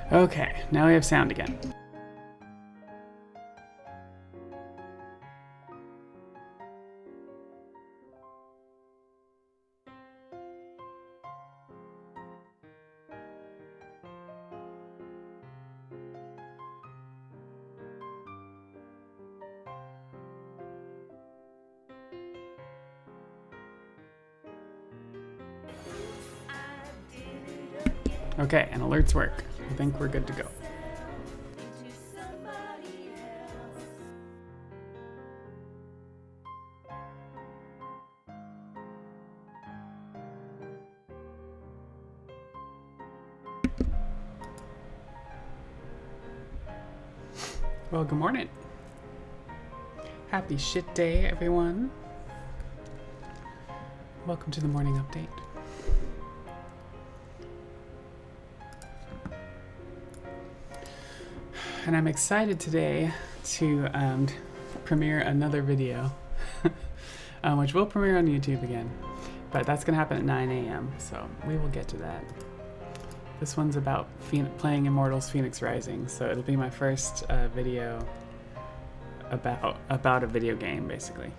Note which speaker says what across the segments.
Speaker 1: Okay, now we have sound again. Okay, and alerts work. I think we're good to go. Well, good morning. Happy shit day, everyone. Welcome to the morning update. And I'm excited today to premiere another video, which will premiere on YouTube again, but that's gonna happen at 9 a.m. So we will get to that. This one's about playing Immortals Phoenix Rising, so it'll be my first video about a video game, basically.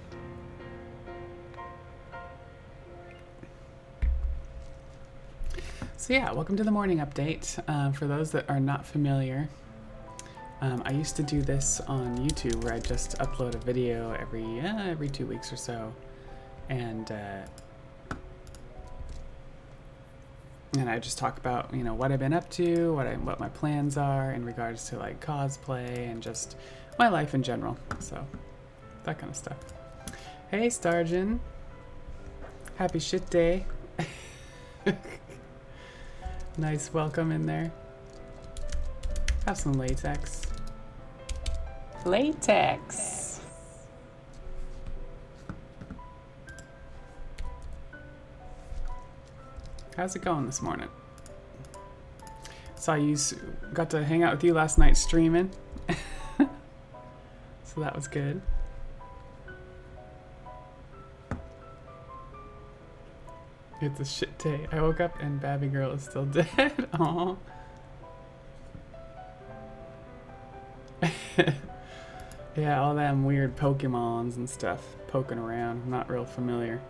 Speaker 1: So yeah, welcome to the morning update. For those that are not familiar, I used to do this on YouTube where I just upload a video every 2 weeks or so, and I just talk about what I've been up to, what my plans are in regards to like cosplay and just my life in general. So that kind of stuff. Hey Starjan, happy shit day. Nice welcome in there. Have some latex. Latex. How's it going this morning? Saw you got to hang out with you last night streaming. So that was good. It's a shit day. I woke up and Babby Girl is still dead. Aww. Yeah, all them weird Pokemons and stuff poking around. I'm not real familiar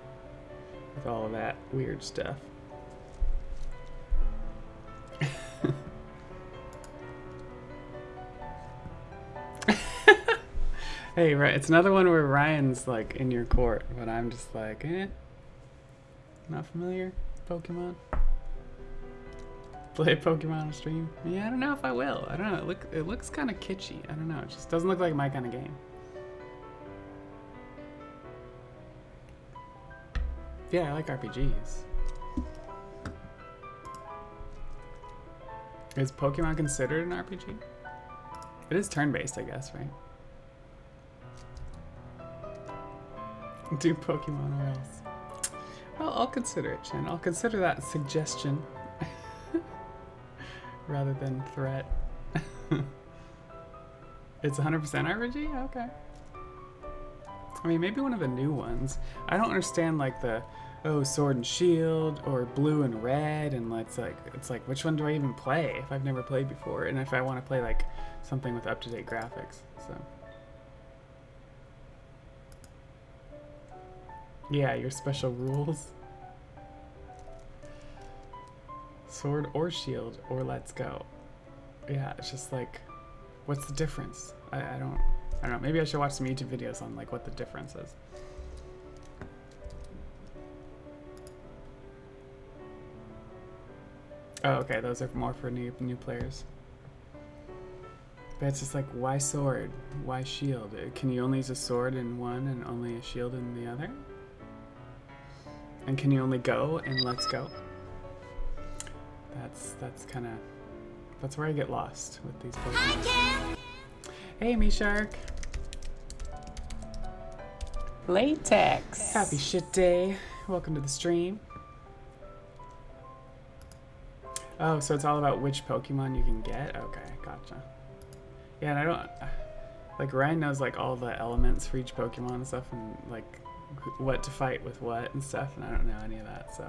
Speaker 1: with all of that weird stuff. Hey, right, it's another one where Ryan's like in your court, but I'm just like, not familiar with Pokemon. Play Pokemon on stream? Yeah, I don't know if I will. I don't know. It looks kind of kitschy. I don't know. It just doesn't look like my kind of game. Yeah, I like RPGs. Is Pokemon considered an RPG? It is turn-based, I guess, right? Do Pokemon or else. Well, I'll consider it, Chen. I'll consider that suggestion. Rather than threat. It's 100% RPG? Okay. I mean, maybe one of the new ones. I don't understand like the, Sword and Shield or Blue and Red, and it's like which one do I even play if I've never played before, and if I want to play like something with up-to-date graphics. So yeah, your special rules. Sword or Shield or Let's Go. Yeah, it's just like, what's the difference? I don't know. Maybe I should watch some YouTube videos on like what the difference is. Oh, okay, those are more for new players. But it's just like, why sword? Why shield? Can you only use a sword in one and only a shield in the other? And can you only go in Let's Go? That's where I get lost with these Pokemon. Hey, Mishark. Latex. Happy shit day. Welcome to the stream. Oh, so it's all about which Pokemon you can get? Okay, gotcha. Yeah, and I don't... Like, Ryan knows, like, all the elements for each Pokemon and stuff, and, like, what to fight with what and stuff, and I don't know any of that, so...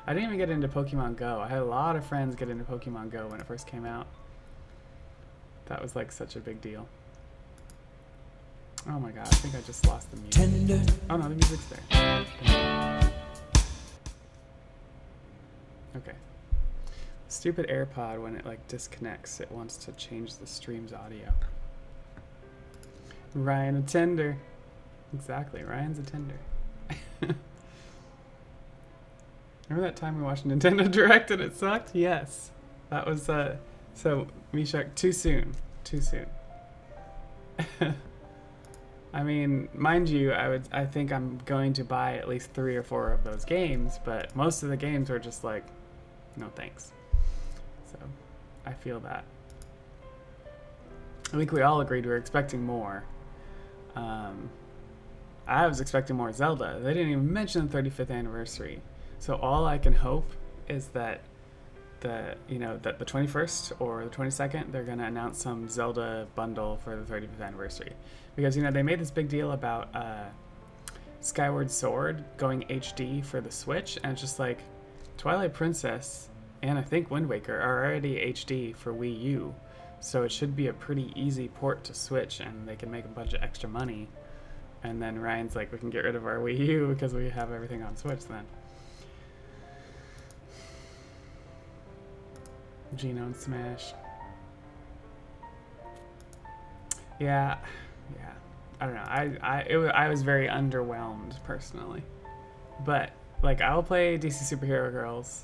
Speaker 1: I didn't even get into Pokemon Go. I had a lot of friends get into Pokemon Go when it first came out. That was like such a big deal. Oh my god, I think I just lost the music. Oh no, the music's there. Okay. Stupid AirPod, when it like disconnects, it wants to change the stream's audio. Ryan a tender. Exactly, Ryan's a tender. Remember that time we watched Nintendo Direct and it sucked? Yes. That was, so, Mishak, too soon. Too soon. I mean, mind you, I think I'm going to buy at least 3 or 4 of those games, but most of the games were just like, no thanks. So, I feel that. I think we all agreed we were expecting more. I was expecting more Zelda. They didn't even mention the 35th anniversary. So all I can hope is that the 21st or the 22nd, they're going to announce some Zelda bundle for the 35th anniversary. Because, they made this big deal about Skyward Sword going HD for the Switch, and it's just like Twilight Princess and I think Wind Waker are already HD for Wii U. So it should be a pretty easy port to Switch, and they can make a bunch of extra money. And then Ryan's like, we can get rid of our Wii U because we have everything on Switch then. Genome Smash. Yeah. I don't know. I was very underwhelmed personally. But like, I will play DC Superhero Girls.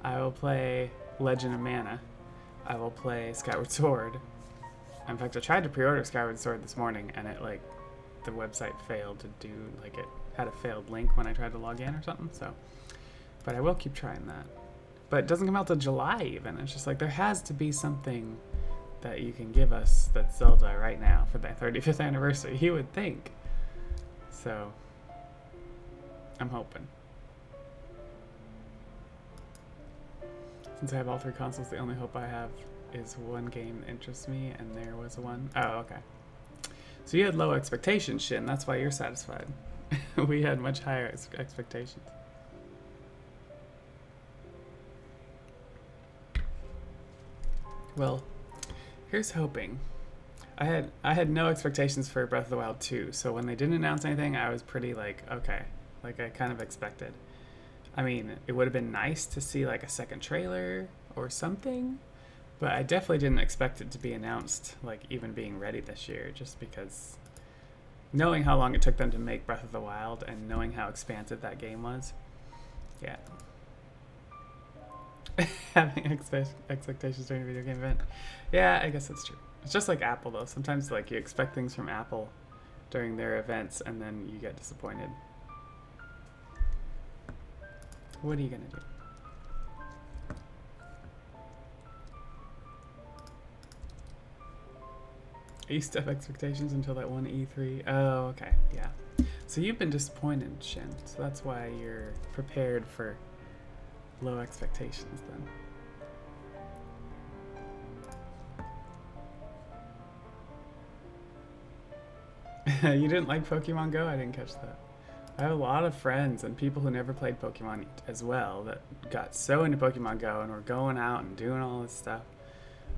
Speaker 1: I will play Legend of Mana. I will play Skyward Sword. In fact, I tried to pre-order Skyward Sword this morning, and it like the website failed to do, like, it had a failed link when I tried to log in or something. So, but I will keep trying that. But it doesn't come out till July even. It's just like, there has to be something that you can give us that's Zelda right now for the 35th anniversary, you would think. So, I'm hoping. Since I have all 3 consoles, the only hope I have is one game that interests me, and there was one. Oh, okay. So you had low expectations, Shin. That's why you're satisfied. We had much higher expectations. Well, here's hoping. I had no expectations for Breath of the Wild 2, so when they didn't announce anything, I was pretty like, okay, like I kind of expected. I mean, it would have been nice to see like a second trailer or something, but I definitely didn't expect it to be announced, like even being ready this year, just because knowing how long it took them to make Breath of the Wild and knowing how expansive that game was, yeah. Having expectations during a video game event. Yeah, I guess that's true. It's just like Apple though. Sometimes like you expect things from Apple during their events and then you get disappointed. What are you gonna do? I used to have expectations until that one E3. Oh, okay, yeah. So you've been disappointed, Shin. So that's why you're prepared for low expectations then. You didn't like Pokemon Go? I didn't catch that. I have a lot of friends and people who never played Pokemon as well that got so into Pokemon Go and were going out and doing all this stuff.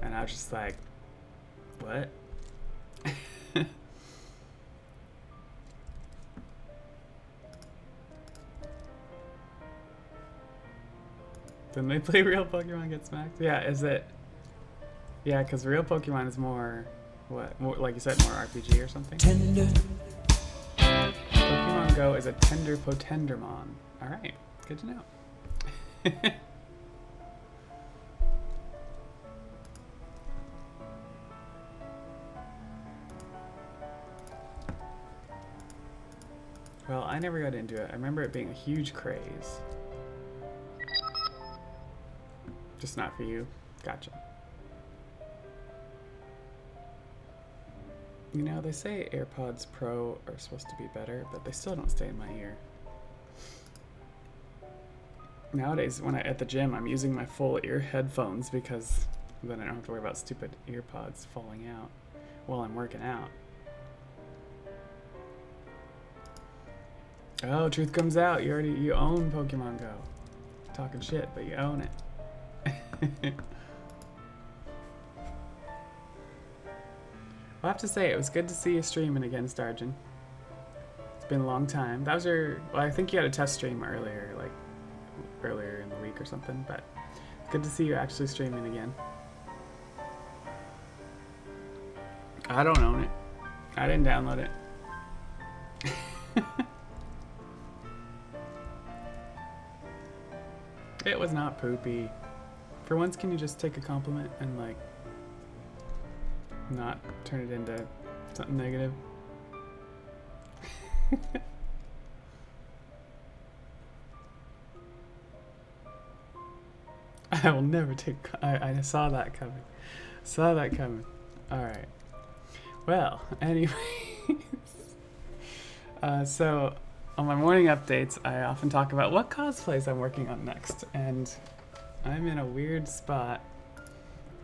Speaker 1: And I was just like, what? Didn't they play real Pokemon get smacked? Yeah, is it? Yeah, because real Pokemon is more, what? More, like you said, more RPG or something? Tender. Pokemon Go is a tender Potendermon. Alright, good to know. Well, I never got into it. I remember it being a huge craze. Just not for you. Gotcha. You know, they say AirPods Pro are supposed to be better, but they still don't stay in my ear. Nowadays, when at the gym, I'm using my full ear headphones because then I don't have to worry about stupid earpods falling out while I'm working out. Oh, truth comes out. You own Pokemon Go. Talking shit, but you own it. I'll have to say, it was good to see you streaming again, Starjan. It's been a long time. That was your... Well, I think you had a test stream earlier, like, earlier in the week or something, but good to see you actually streaming again. I don't own it. I didn't download it. It was not poopy. For once, can you just take a compliment and, like, not turn it into something negative? I will never take... I saw that coming. Saw that coming. Alright. Well, anyways. So, on my morning updates, I often talk about what cosplays I'm working on next. And I'm in a weird spot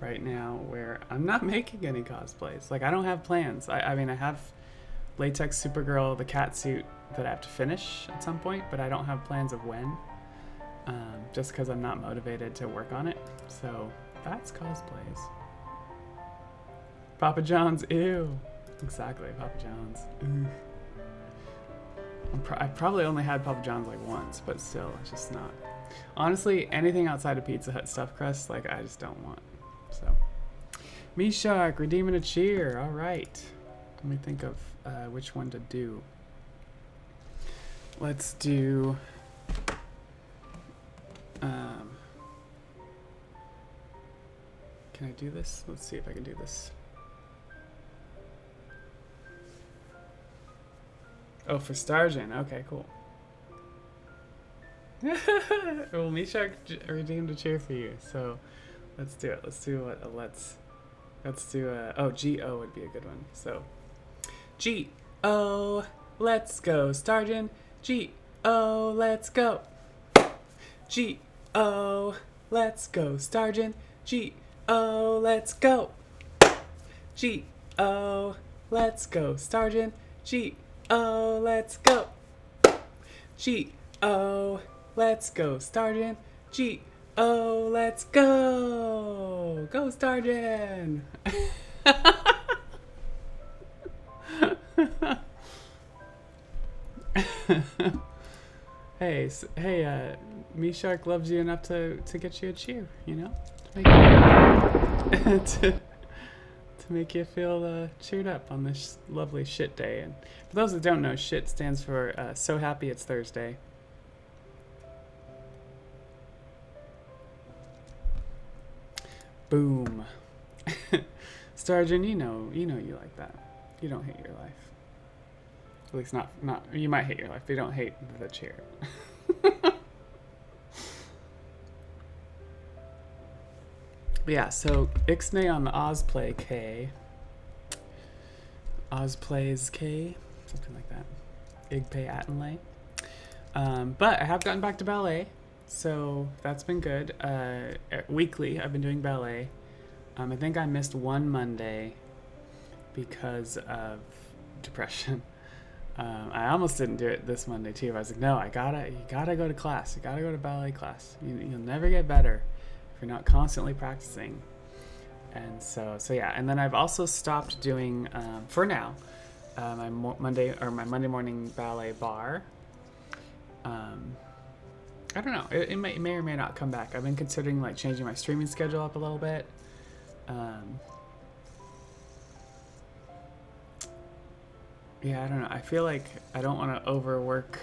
Speaker 1: right now where I'm not making any cosplays. Like, I don't have plans. I mean, I have Latex Supergirl, the cat suit that I have to finish at some point, but I don't have plans of when. Just because I'm not motivated to work on it. So, that's cosplays. Papa John's, ew. Exactly, Papa John's. I've probably only had Papa John's like once, but still, it's just not. Honestly, anything outside of Pizza Hut stuffed crust, like, I just don't want. So, Me Shark, redeeming a cheer. All right. Let me think of which one to do. Let's do... can I do this? Let's see if I can do this. Oh, for Starjan. Okay, cool. Well, Mishak redeemed a cheer for you, so let's do it. Let's do what? Let's do a... Oh, G-O would be a good one. So, G-O, let's go, Starjan. G-O, let's go. G-O, let's go, Starjan. G-O, let's go. G-O, let's go, Starjan. G-O, let's go. G-O, let's go, Starjan. G-O, let's go. Go, Starjan. Hey, Me Shark loves you enough to get you a cheer, you know? To make you feel cheered up on this lovely shit day. And for those that don't know, shit stands for so happy it's Thursday. Boom. Starjan, you know you like that. You don't hate your life. At least not you might hate your life, but you don't hate the chair. Yeah, so Ixnay on the Ozplay K. Ozplays K, something like that. Igpay Attenlay. But I have gotten back to ballet, so that's been good. Weekly, I've been doing ballet. I think I missed one Monday because of depression. I almost didn't do it this Monday too. I was like, no, you gotta go to class. You gotta go to ballet class. You'll never get better if you're not constantly practicing. And so yeah. And then I've also stopped doing, for now, my Monday morning ballet bar. I don't know. It may or may not come back. I've been considering like changing my streaming schedule up a little bit. Yeah, I don't know. I feel like I don't want to overwork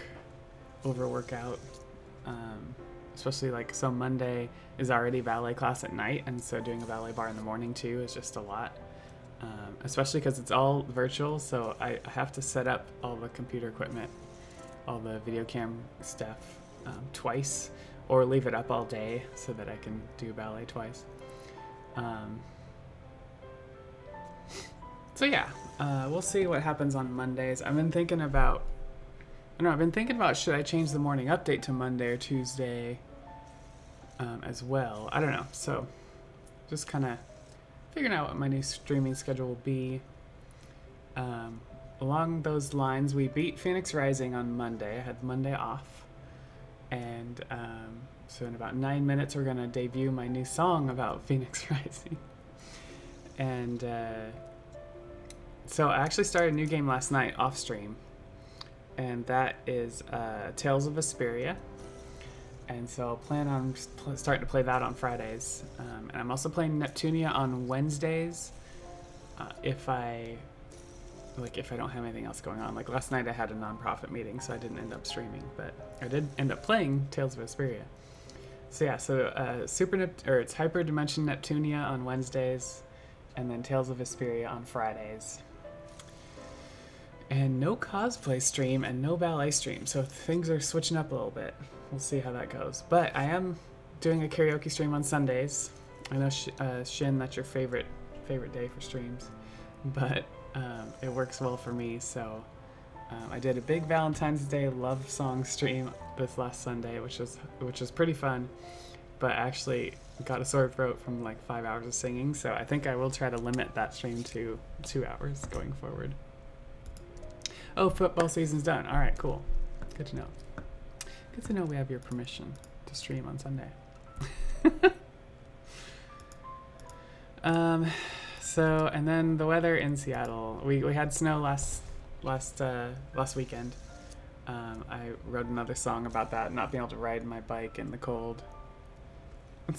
Speaker 1: out. Especially like, so Monday is already ballet class at night, and so doing a ballet bar in the morning too is just a lot. Especially because it's all virtual, so I have to set up all the computer equipment, all the video cam stuff twice, or leave it up all day so that I can do ballet twice. So yeah, we'll see what happens on Mondays. I've been thinking about should I change the morning update to Monday or Tuesday as well. I don't know. So just kind of figuring out what my new streaming schedule will be. Along those lines, we beat Phoenix Rising on Monday. I had Monday off. And so in about 9 minutes, we're going to debut my new song about Phoenix Rising. And So I actually started a new game last night off stream, and that is Tales of Vesperia. And so I'll plan on starting to play that on Fridays. And I'm also playing Neptunia on Wednesdays if I don't have anything else going on. Like last night I had a nonprofit meeting, so I didn't end up streaming, but I did end up playing Tales of Vesperia. So yeah, it's Hyper Dimension Neptunia on Wednesdays, and then Tales of Vesperia on Fridays. And no cosplay stream and no ballet stream, so things are switching up a little bit. We'll see how that goes. But I am doing a karaoke stream on Sundays. I know, Shin, that's your favorite day for streams, but it works well for me. So I did a big Valentine's Day love song stream this last Sunday, which was pretty fun. But I actually got a sore throat from like 5 hours of singing, so I think I will try to limit that stream to 2 hours going forward. Oh, football season's done. All right, cool. Good to know. Good to know we have your permission to stream on Sunday. So, and then the weather in Seattle. We had snow last weekend. I wrote another song about that, not being able to ride my bike in the cold.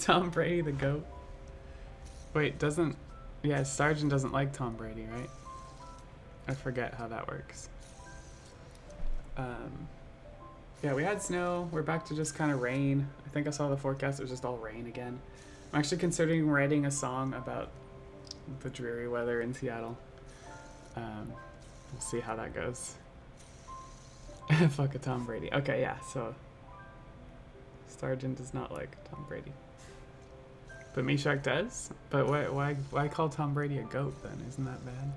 Speaker 1: Tom Brady, the GOAT. Wait, Sargent doesn't like Tom Brady, right? I forget how that works. Yeah, we had snow. We're back to just kind of rain. I think I saw the forecast. It was just all rain again. I'm actually considering writing a song about the dreary weather in Seattle. We'll see how that goes. Fuck a Tom Brady. Okay, yeah, so Sargent does not like Tom Brady. But Meshack does? But why call Tom Brady a GOAT then? Isn't that bad?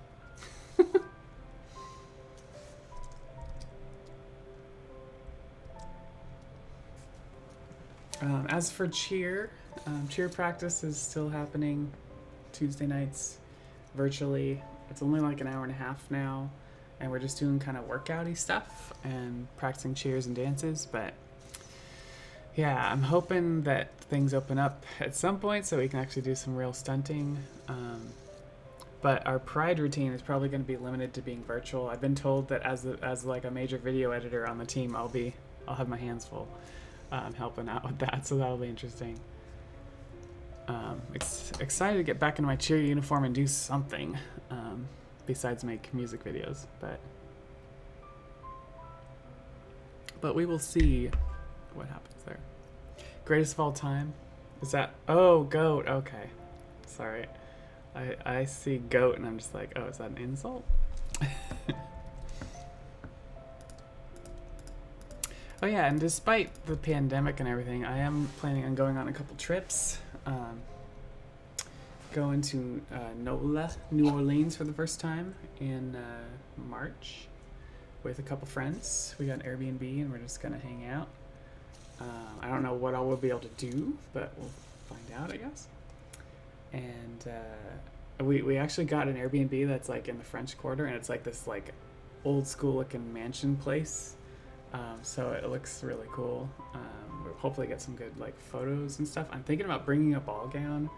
Speaker 1: As for cheer practice is still happening Tuesday nights virtually. It's only like an hour and a half now, and we're just doing kind of workout-y stuff and practicing cheers and dances. But yeah, I'm hoping that things open up at some point so we can actually do some real stunting. But our Pride routine is probably going to be limited to being virtual. I've been told that as like a major video editor on the team, I'll have my hands full. Helping out with that, so that'll be interesting. Excited to get back into my cheer uniform and do something besides make music videos, but we will see what happens there. Greatest of all time? Is that... Oh, GOAT. Okay. Sorry. I see GOAT and I'm just like, oh, is that an insult? Oh yeah, and despite the pandemic and everything, I am planning on going on a couple trips. Going to NOLA, New Orleans, for the first time in March with a couple friends. We got an Airbnb and we're just gonna hang out. I don't know what I will be able to do, but we'll find out, I guess. And we actually got an Airbnb that's like in the French Quarter, and it's like this like old school looking mansion place. So it looks really cool. We'll hopefully get some good like photos and stuff. I'm thinking about bringing a ball gown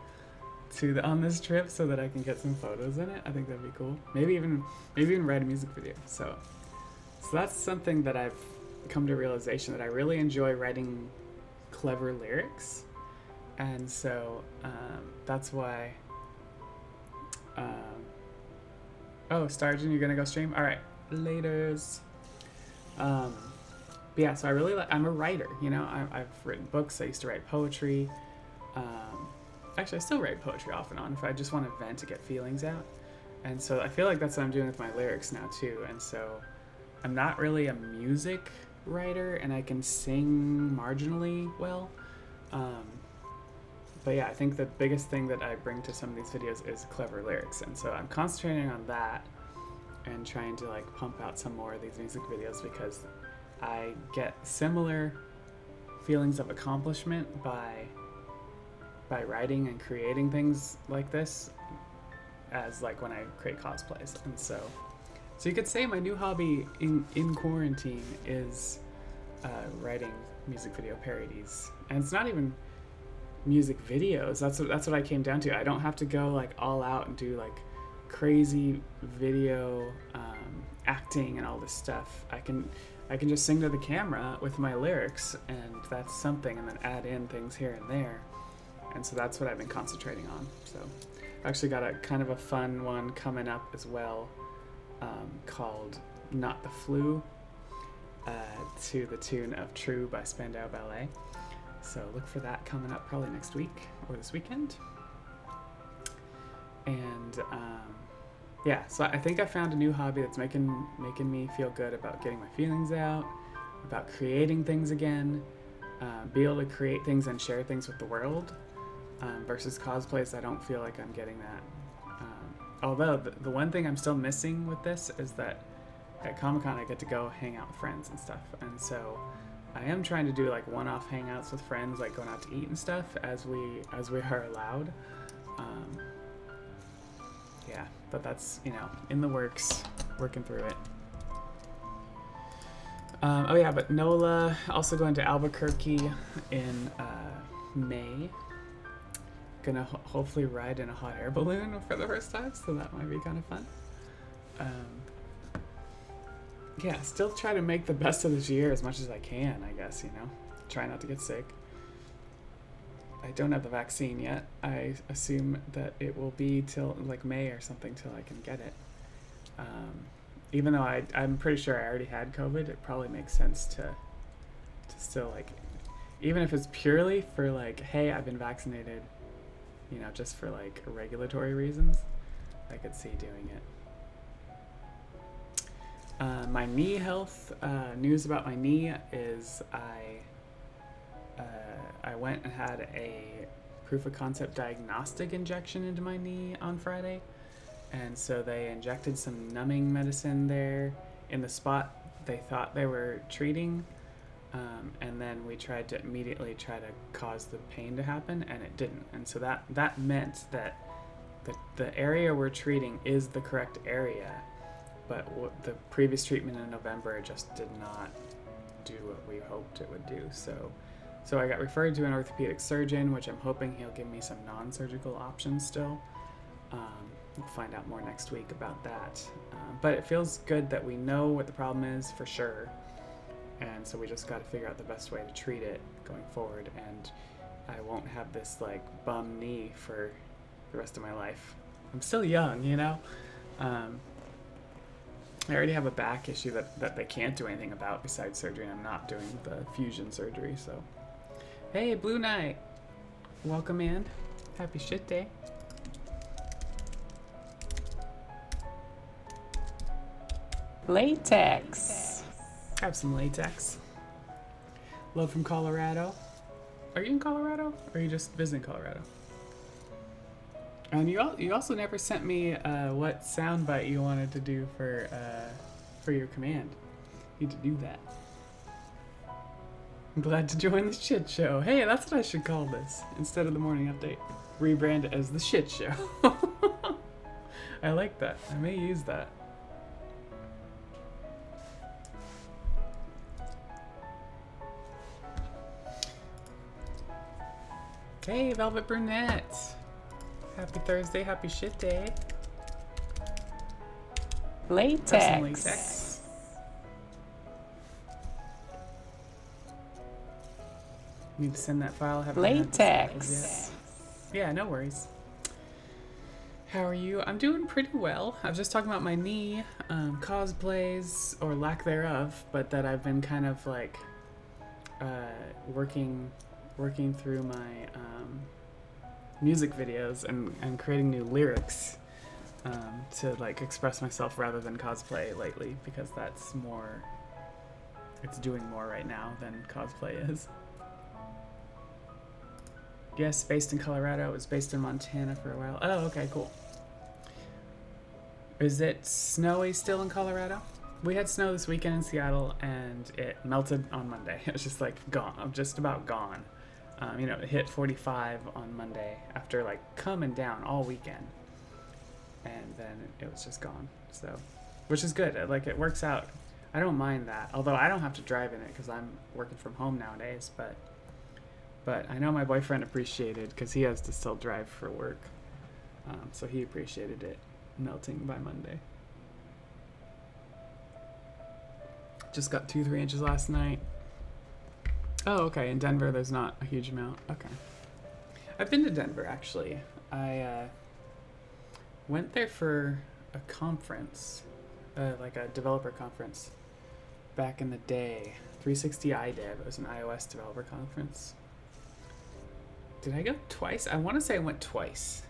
Speaker 1: on this trip so that I can get some photos in it. I think that'd be cool. Maybe even write a music video. So that's something that I've come to realization, that I really enjoy writing clever lyrics, and so that's why. Oh, Sargent, you're gonna go stream? All right, laters. But yeah, so I'm a writer, you know. I've written books. I used to write poetry. Actually, I still write poetry off and on if I just want to vent, to get feelings out. And so I feel like that's what I'm doing with my lyrics now too. And so I'm not really a music writer, and I can sing marginally well. But yeah, I think the biggest thing that I bring to some of these videos is clever lyrics. And so I'm concentrating on that and trying to like pump out some more of these music videos, because I get similar feelings of accomplishment by writing and creating things like this as like when I create cosplays. And so you could say my new hobby in quarantine is writing music video parodies. And it's not even music videos. That's what I came down to. I don't have to go like all out and do like crazy video acting and all this stuff, I can just sing to the camera with my lyrics, and that's something, and then add in things here and there. And so that's what I've been concentrating on. So I actually got a kind of a fun one coming up as well, called Not the Flu, to the tune of True by Spandau Ballet. So look for that coming up probably next week or this weekend. And yeah, so I think I found a new hobby that's making me feel good about getting my feelings out, about creating things again, be able to create things and share things with the world, versus cosplays. I don't feel like I'm getting that. Although the one thing I'm still missing with this is that at Comic-Con I get to go hang out with friends and stuff, and so I am trying to do like one-off hangouts with friends, like going out to eat and stuff as we are allowed. Yeah, but that's, in the works, working through it. Oh yeah, but NOLA, also going to Albuquerque in May. Gonna hopefully ride in a hot air balloon for the first time, so that might be kind of fun. Yeah, still try to make the best of this year as much as I can, I guess, Try not to get sick. I don't have the vaccine yet. I assume that it will be till like May or something till I can get it. Even though I'm pretty sure I already had COVID, it probably makes sense to still, like, even if it's purely for like, hey, I've been vaccinated, just for like regulatory reasons, I could see doing it. My knee health, news about my knee is I went and had a proof of concept diagnostic injection into my knee on Friday. And so they injected some numbing medicine there in the spot they thought they were treating. And then we tried to immediately try to cause the pain to happen, and it didn't. And so that meant that the area we're treating is the correct area, but the previous treatment in November just did not do what we hoped it would do. So I got referred to an orthopedic surgeon, which I'm hoping he'll give me some non-surgical options still. We'll find out more next week about that. But it feels good that we know what the problem is for sure. And so we just got to figure out the best way to treat it going forward. And I won't have this like bum knee for the rest of my life. I'm still young, I already have a back issue that they can't do anything about besides surgery, and I'm not doing the fusion surgery, so. Hey, Blue Knight! Welcome in. Happy shit day. Latex. Have some latex. Love from Colorado. Are you in Colorado? Or are you just visiting Colorado? And you also never sent me what soundbite you wanted to do for your command. You need to do that. I'm glad to join the shit show. Hey, that's what I should call this instead of the morning update. Rebrand it as the shit show. I like that. I may use that. Hey, Velvet Brunette. Happy Thursday, happy shit day. Latex. Have some latex. Need to send that file. Latex. Yeah, no worries. How are you? I'm doing pretty well. I was just talking about my knee, cosplays, or lack thereof, but that I've been kind of like working through my music videos and creating new lyrics to like express myself rather than cosplay lately, because that's more, it's doing more right now than cosplay is. Yes, based in Colorado. It was based in Montana for a while. Oh, okay, cool. Is it snowy still in Colorado? We had snow this weekend in Seattle, and it melted on Monday. It was just like gone, just about gone. It hit 45 on Monday after like coming down all weekend, and then it was just gone. So, which is good. Like, it works out. I don't mind that. Although I don't have to drive in it because I'm working from home nowadays. But I know my boyfriend appreciated, because he has to still drive for work. So he appreciated it. melting by Monday. Just got 2-3 inches last night. Oh, okay. In Denver, there's not a huge amount. Okay. I've been to Denver, actually. I went there for a conference, like a developer conference, back in the day. 360 iDev. It was an iOS developer conference. Did I go twice? I want to say I went twice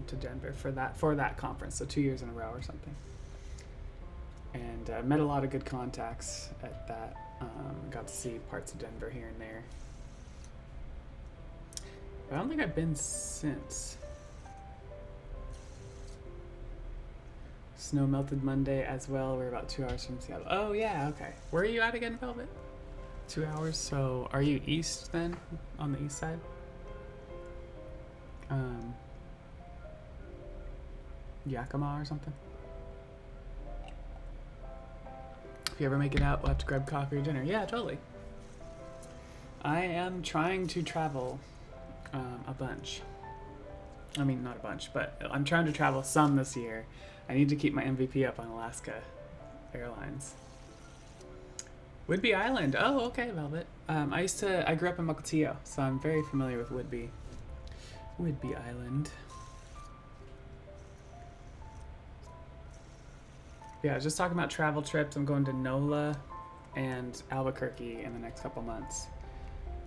Speaker 1: to Denver for that conference, so 2 years in a row or something. And met a lot of good contacts at that. Got to see parts of Denver here and there. But I don't think I've been since. Snow melted Monday as well. We're about 2 hours from Seattle. Oh yeah, okay. Where are you at again, Velvet? 2 hours. So are you east then? On the east side? Yakima or something? If you ever make it out, we'll have to grab coffee or dinner. Yeah, totally. I am trying to travel a bunch. I mean, not a bunch, but I'm trying to travel some this year. I need to keep my MVP up on Alaska Airlines. Whidbey Island. Oh, okay, Velvet. I grew up in Mukilteo, so I'm very familiar with Whidbey Island. Yeah, I was just talking about travel trips. I'm going to NOLA and Albuquerque in the next couple months.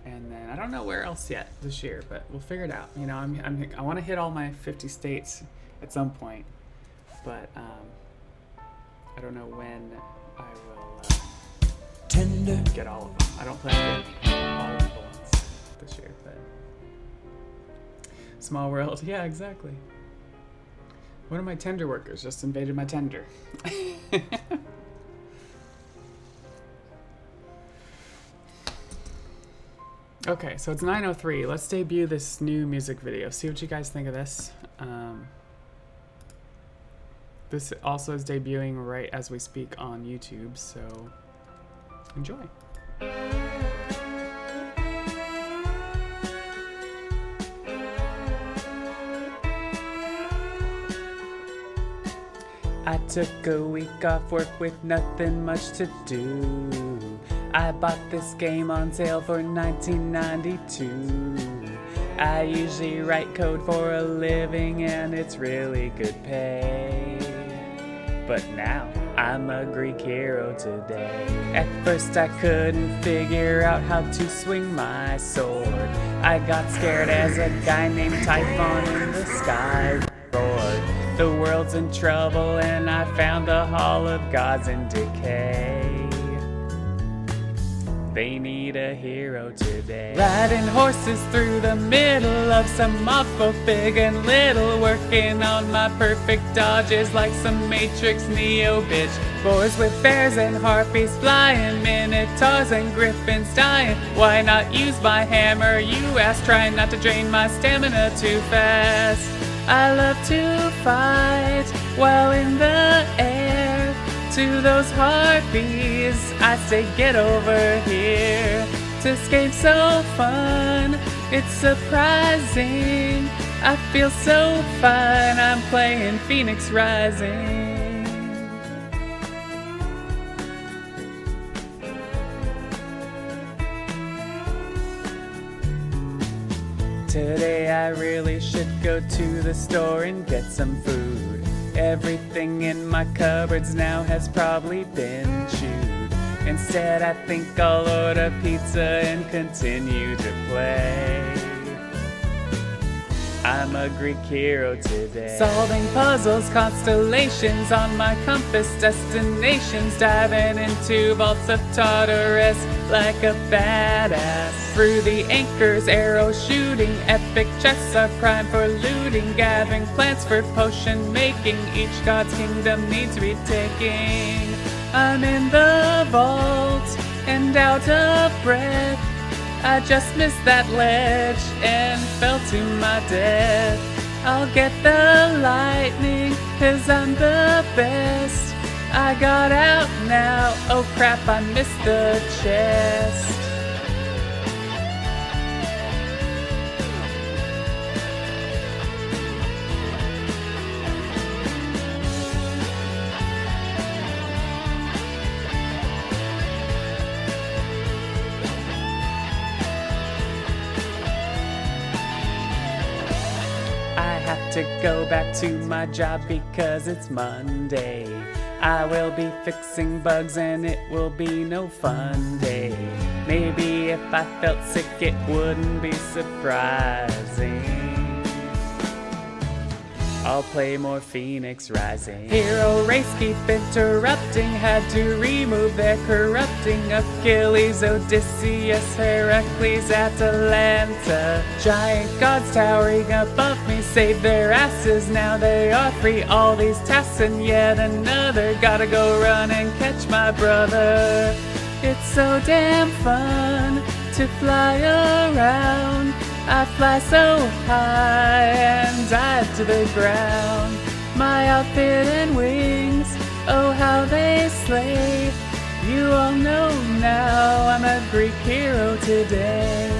Speaker 1: And then I don't know where else yet this year, but we'll figure it out. You know, I want to hit all my 50 states at some point, but I don't know when I will get all of them. I don't plan to get all of the ones this year, but small world. Yeah, exactly. One of my tender workers just invaded my tender. Okay, so it's 9:03. Let's debut this new music video. See what you guys think of this. This also is debuting right as we speak on YouTube, so enjoy. I took a week off work with nothing much to do. I bought this game on sale for $19.92. I usually write code for a living and it's really good pay. But now I'm a Greek hero today. At first I couldn't figure out how to swing my sword. I got scared as a guy named Typhon in the sky roared. The world's in trouble and I found the Hall of Gods in decay. They need a hero today. Riding horses through the middle of some awful big and little. Working on my perfect dodges like some Matrix Neo bitch. Boars with bears and harpies flying. Minotaurs and griffins dying. Why not use my hammer, you ask? Trying not to drain my stamina too fast. I love to fight while in the air. To those harpies, I say get over here. This game's so fun, it's surprising. I feel so fine, I'm playing Phoenix Rising. Today I really should go to the store and get some food. Everything in my cupboards now has probably been chewed. Instead I think I'll order pizza and continue to play. I'm a Greek hero today. Solving puzzles, constellations on my compass, destinations. Diving into vaults of Tartarus like a badass. Through the anchors, arrow shooting, epic chests are prime for looting. Gathering plants for potion making, each god's kingdom needs retaking. I'm in the vault and out of breath. I just missed that ledge and fell to my death. I'll get the lightning, cause I'm the best. I got out now, oh crap, I missed the chest. to go back to my job because it's Monday. I will be fixing bugs and it will be no fun day. Maybe if I felt sick it wouldn't be surprising. I'll play more Phoenix Rising. Hero race keep interrupting, had to remove their corrupting Achilles, Odysseus, Heracles, Atalanta. Giant gods towering above me, save their asses, now they are free. All these tasks and yet another, gotta go run and catch my brother. It's so damn fun to fly around. I fly so high and dive to the ground. My outfit and wings, oh how they slay. You all know now I'm a Greek hero today.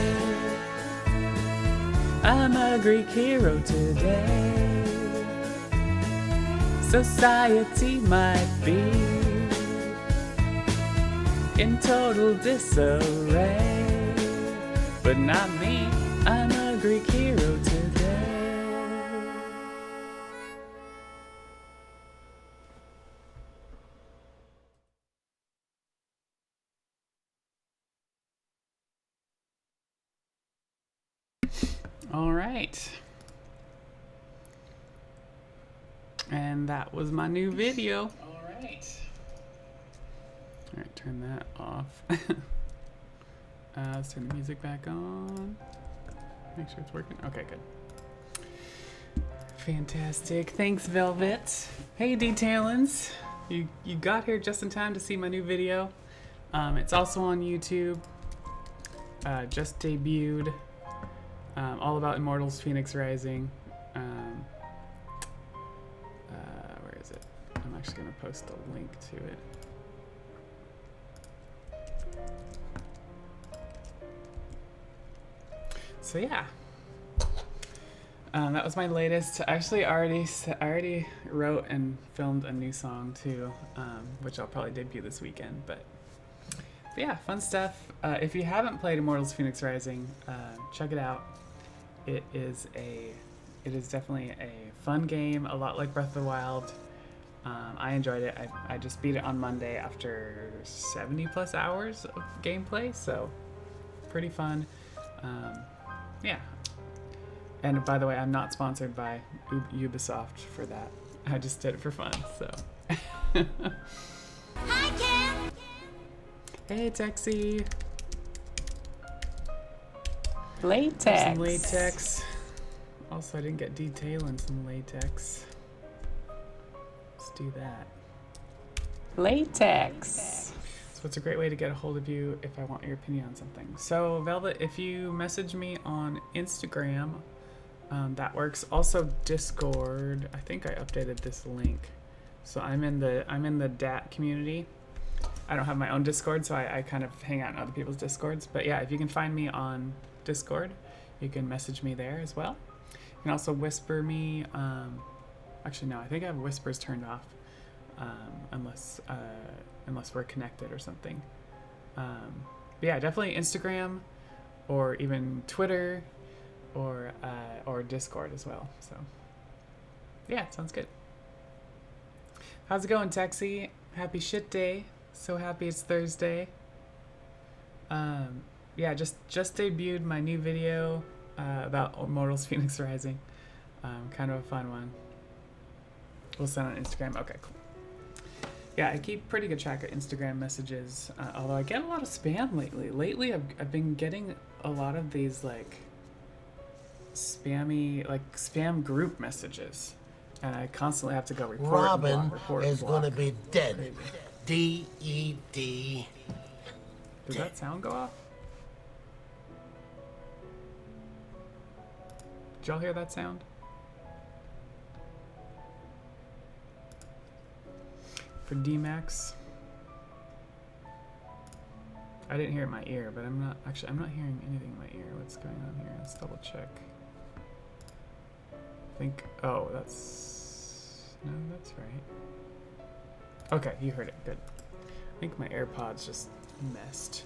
Speaker 1: I'm a Greek hero today. Society might be in total disarray, but not me. I'm a Greek hero today. All right. And that was my new video. All right. All right, turn that off. Let's turn the music back on. Make sure it's working. Okay, good. Fantastic. Thanks, Velvet. Hey, Detailins. You got here just in time to see my new video. It's also on YouTube. Just debuted. All about Immortals Phoenix Rising. Where is it? I'm actually going to post a link to it. So yeah, that was my latest. Actually, I already wrote and filmed a new song too, which I'll probably debut this weekend. But yeah, fun stuff. If you haven't played Immortals Phoenix Rising, check it out. It is definitely a fun game, a lot like Breath of the Wild. I enjoyed it. I just beat it on Monday after 70 plus hours of gameplay, so pretty fun. Yeah. And by the way, I'm not sponsored by Ubisoft for that. I just did it for fun, so.
Speaker 2: Hi, Cam!
Speaker 1: Hey, Texie.
Speaker 3: Latex.
Speaker 1: Some latex. Also, I didn't get detail in some latex. Let's do that.
Speaker 3: Latex.
Speaker 1: So it's a great way to get a hold of you if I want your opinion on something. So Velvet, if you message me on Instagram, that works. Also Discord. I think I updated this link. So I'm in the DAT community. I don't have my own Discord, so I kind of hang out in other people's Discords. But yeah, if you can find me on Discord, you can message me there as well. You can also whisper me. Actually, no, I think I have whispers turned off, unless we're connected or something. But yeah, definitely Instagram, or even Twitter, or Discord as well. So yeah, sounds good. How's it going, Texie? Happy shit day. So happy it's Thursday. Yeah, just debuted my new video about Immortals Phoenix Rising. Kind of a fun one. We'll send on Instagram. Okay, cool. Yeah, I keep pretty good track of Instagram messages, although I get a lot of spam lately. Lately, I've been getting a lot of these like spam group messages, and I constantly have to go report.
Speaker 2: Robin
Speaker 1: report
Speaker 2: is going to be dead.
Speaker 1: Crazy.
Speaker 2: D-E-D.
Speaker 1: Did that sound go off? Did y'all hear that sound? For D-Max. I didn't hear it in my ear, but I'm not hearing anything in my ear. What's going on here? Let's double check. I think, no, that's right. Okay, you heard it, good. I think my AirPods just messed.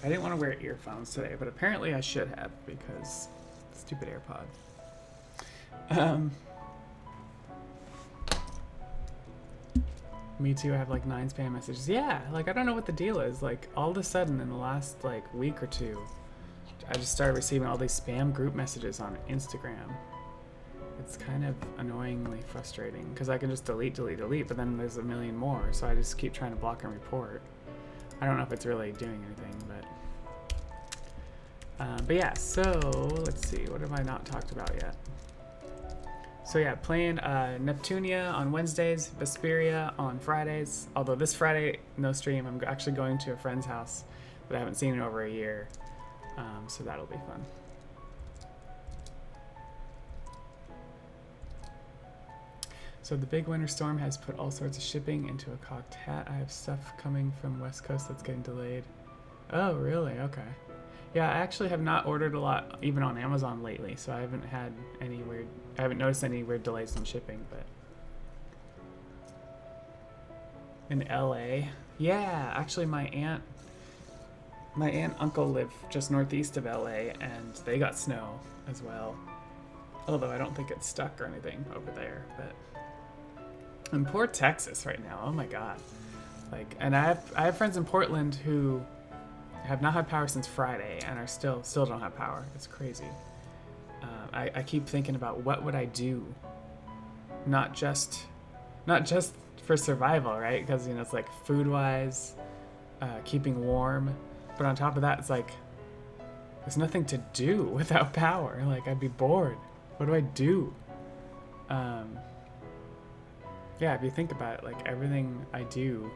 Speaker 1: I didn't want to wear earphones today, but apparently I should have, because Stupid AirPod. Me too, I have like 9 spam messages. Yeah, like I don't know what the deal is. Like all of a sudden in the last like week or two, I just started receiving all these spam group messages on Instagram. It's kind of annoyingly frustrating because I can just delete, but then there's a million more, so I just keep trying to block and report. I don't know if it's really doing anything, but yeah, so let's see, what have I not talked about yet? So yeah, playing Neptunia on Wednesdays, Vesperia on Fridays, although this Friday, no stream. I'm actually going to a friend's house that I haven't seen in over a year, so that'll be fun. So the big winter storm has put all sorts of shipping into a cocked hat. I have stuff coming from West Coast that's getting delayed. Oh, really? Okay. Yeah, I actually have not ordered a lot, even on Amazon lately, so I haven't noticed any weird delays in shipping, but. In LA? Yeah, actually my aunt and uncle live just northeast of LA, and they got snow as well. Although I don't think it's stuck or anything over there, but. And poor Texas right now. Oh my god. Like, and I have friends in Portland who have not had power since Friday and are still don't have power. It's crazy. I keep thinking about what would I do, not just for survival, right? Because it's like food wise, keeping warm, but on top of that, it's like there's nothing to do without power. Like I'd be bored. What do I do? Yeah, if you think about it, like everything I do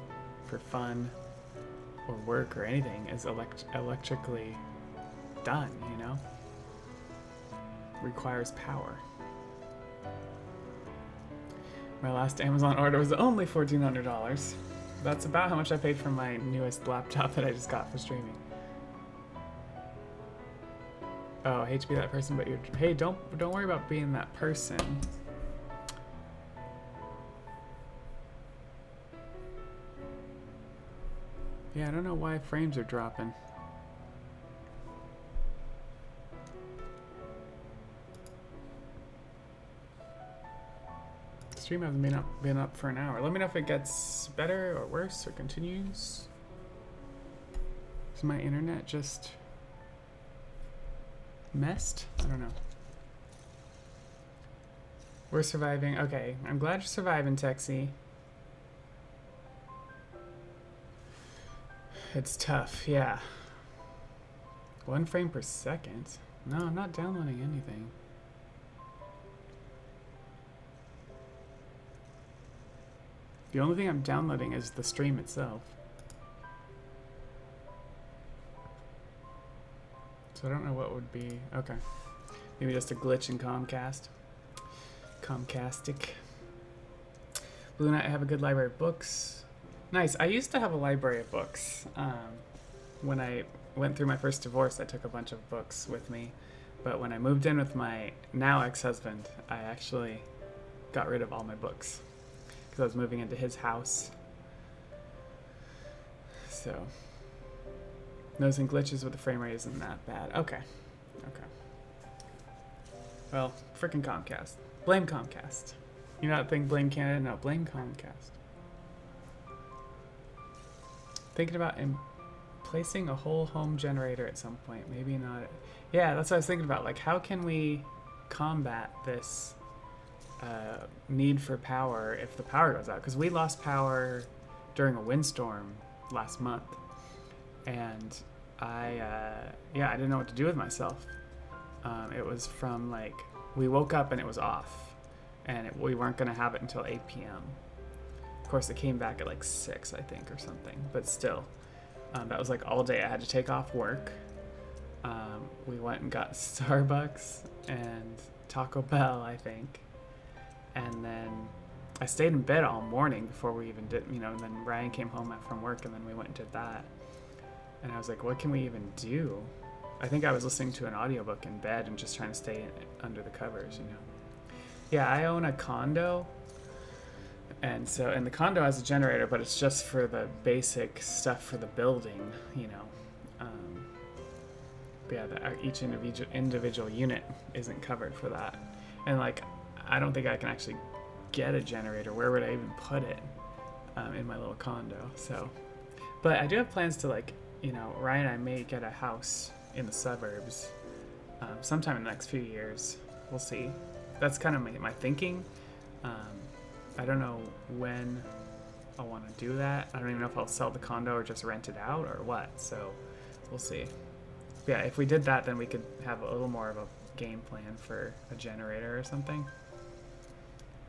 Speaker 1: for fun or work or anything is electrically done, requires power. My last Amazon order was only $1,400. That's about how much I paid for my newest laptop that I just got for streaming. Oh, I hate to be that person, but hey, don't worry about being that person. Yeah, I don't know why frames are dropping. The stream hasn't been up for an hour. Let me know if it gets better or worse or continues. Is my internet just messed? I don't know. We're surviving. Okay, I'm glad you're surviving, Texie. It's tough, yeah. 1 frame per second? No, I'm not downloading anything. The only thing I'm downloading is the stream itself. So I don't know what would be... Okay. Maybe just a glitch in Comcast. Comcastic. Blue Knight, I have a good library of books. Nice. I used to have a library of books. When I went through my first divorce, I took a bunch of books with me. But when I moved in with my now ex-husband, I actually got rid of all my books because I was moving into his house. So, noticing glitches with the frame rate isn't that bad. Okay. Well, frickin' Comcast. Blame Comcast. You know that thing, blame Canada? No, blame Comcast. Thinking about placing a whole home generator at some point. Maybe not. Yeah, that's what I was thinking about. Like, how can we combat this need for power if the power goes out? Because we lost power during a windstorm last month, and I didn't know what to do with myself. It was from like we woke up and it was off, and we weren't gonna have it until 8 p.m. Of course, it came back at like 6, I think, or something. But still, that was like all day. I had to take off work. We went and got Starbucks and Taco Bell, I think. And then I stayed in bed all morning before we even did, and then Ryan came home from work, and then we went and did that. And I was like, what can we even do? I think I was listening to an audiobook in bed and just trying to stay under the covers, Yeah, I own a condo. And the condo has a generator, but it's just for the basic stuff for the building, But yeah, each individual unit isn't covered for that. And like, I don't think I can actually get a generator. Where would I even put it in my little condo? So, but I do have plans to, like, you know, Ryan and I may get a house in the suburbs sometime in the next few years. We'll see. That's kind of my thinking. I don't know when I'll want to do that. I don't even know if I'll sell the condo or just rent it out or what. So we'll see. Yeah, if we did that, then we could have a little more of a game plan for a generator or something.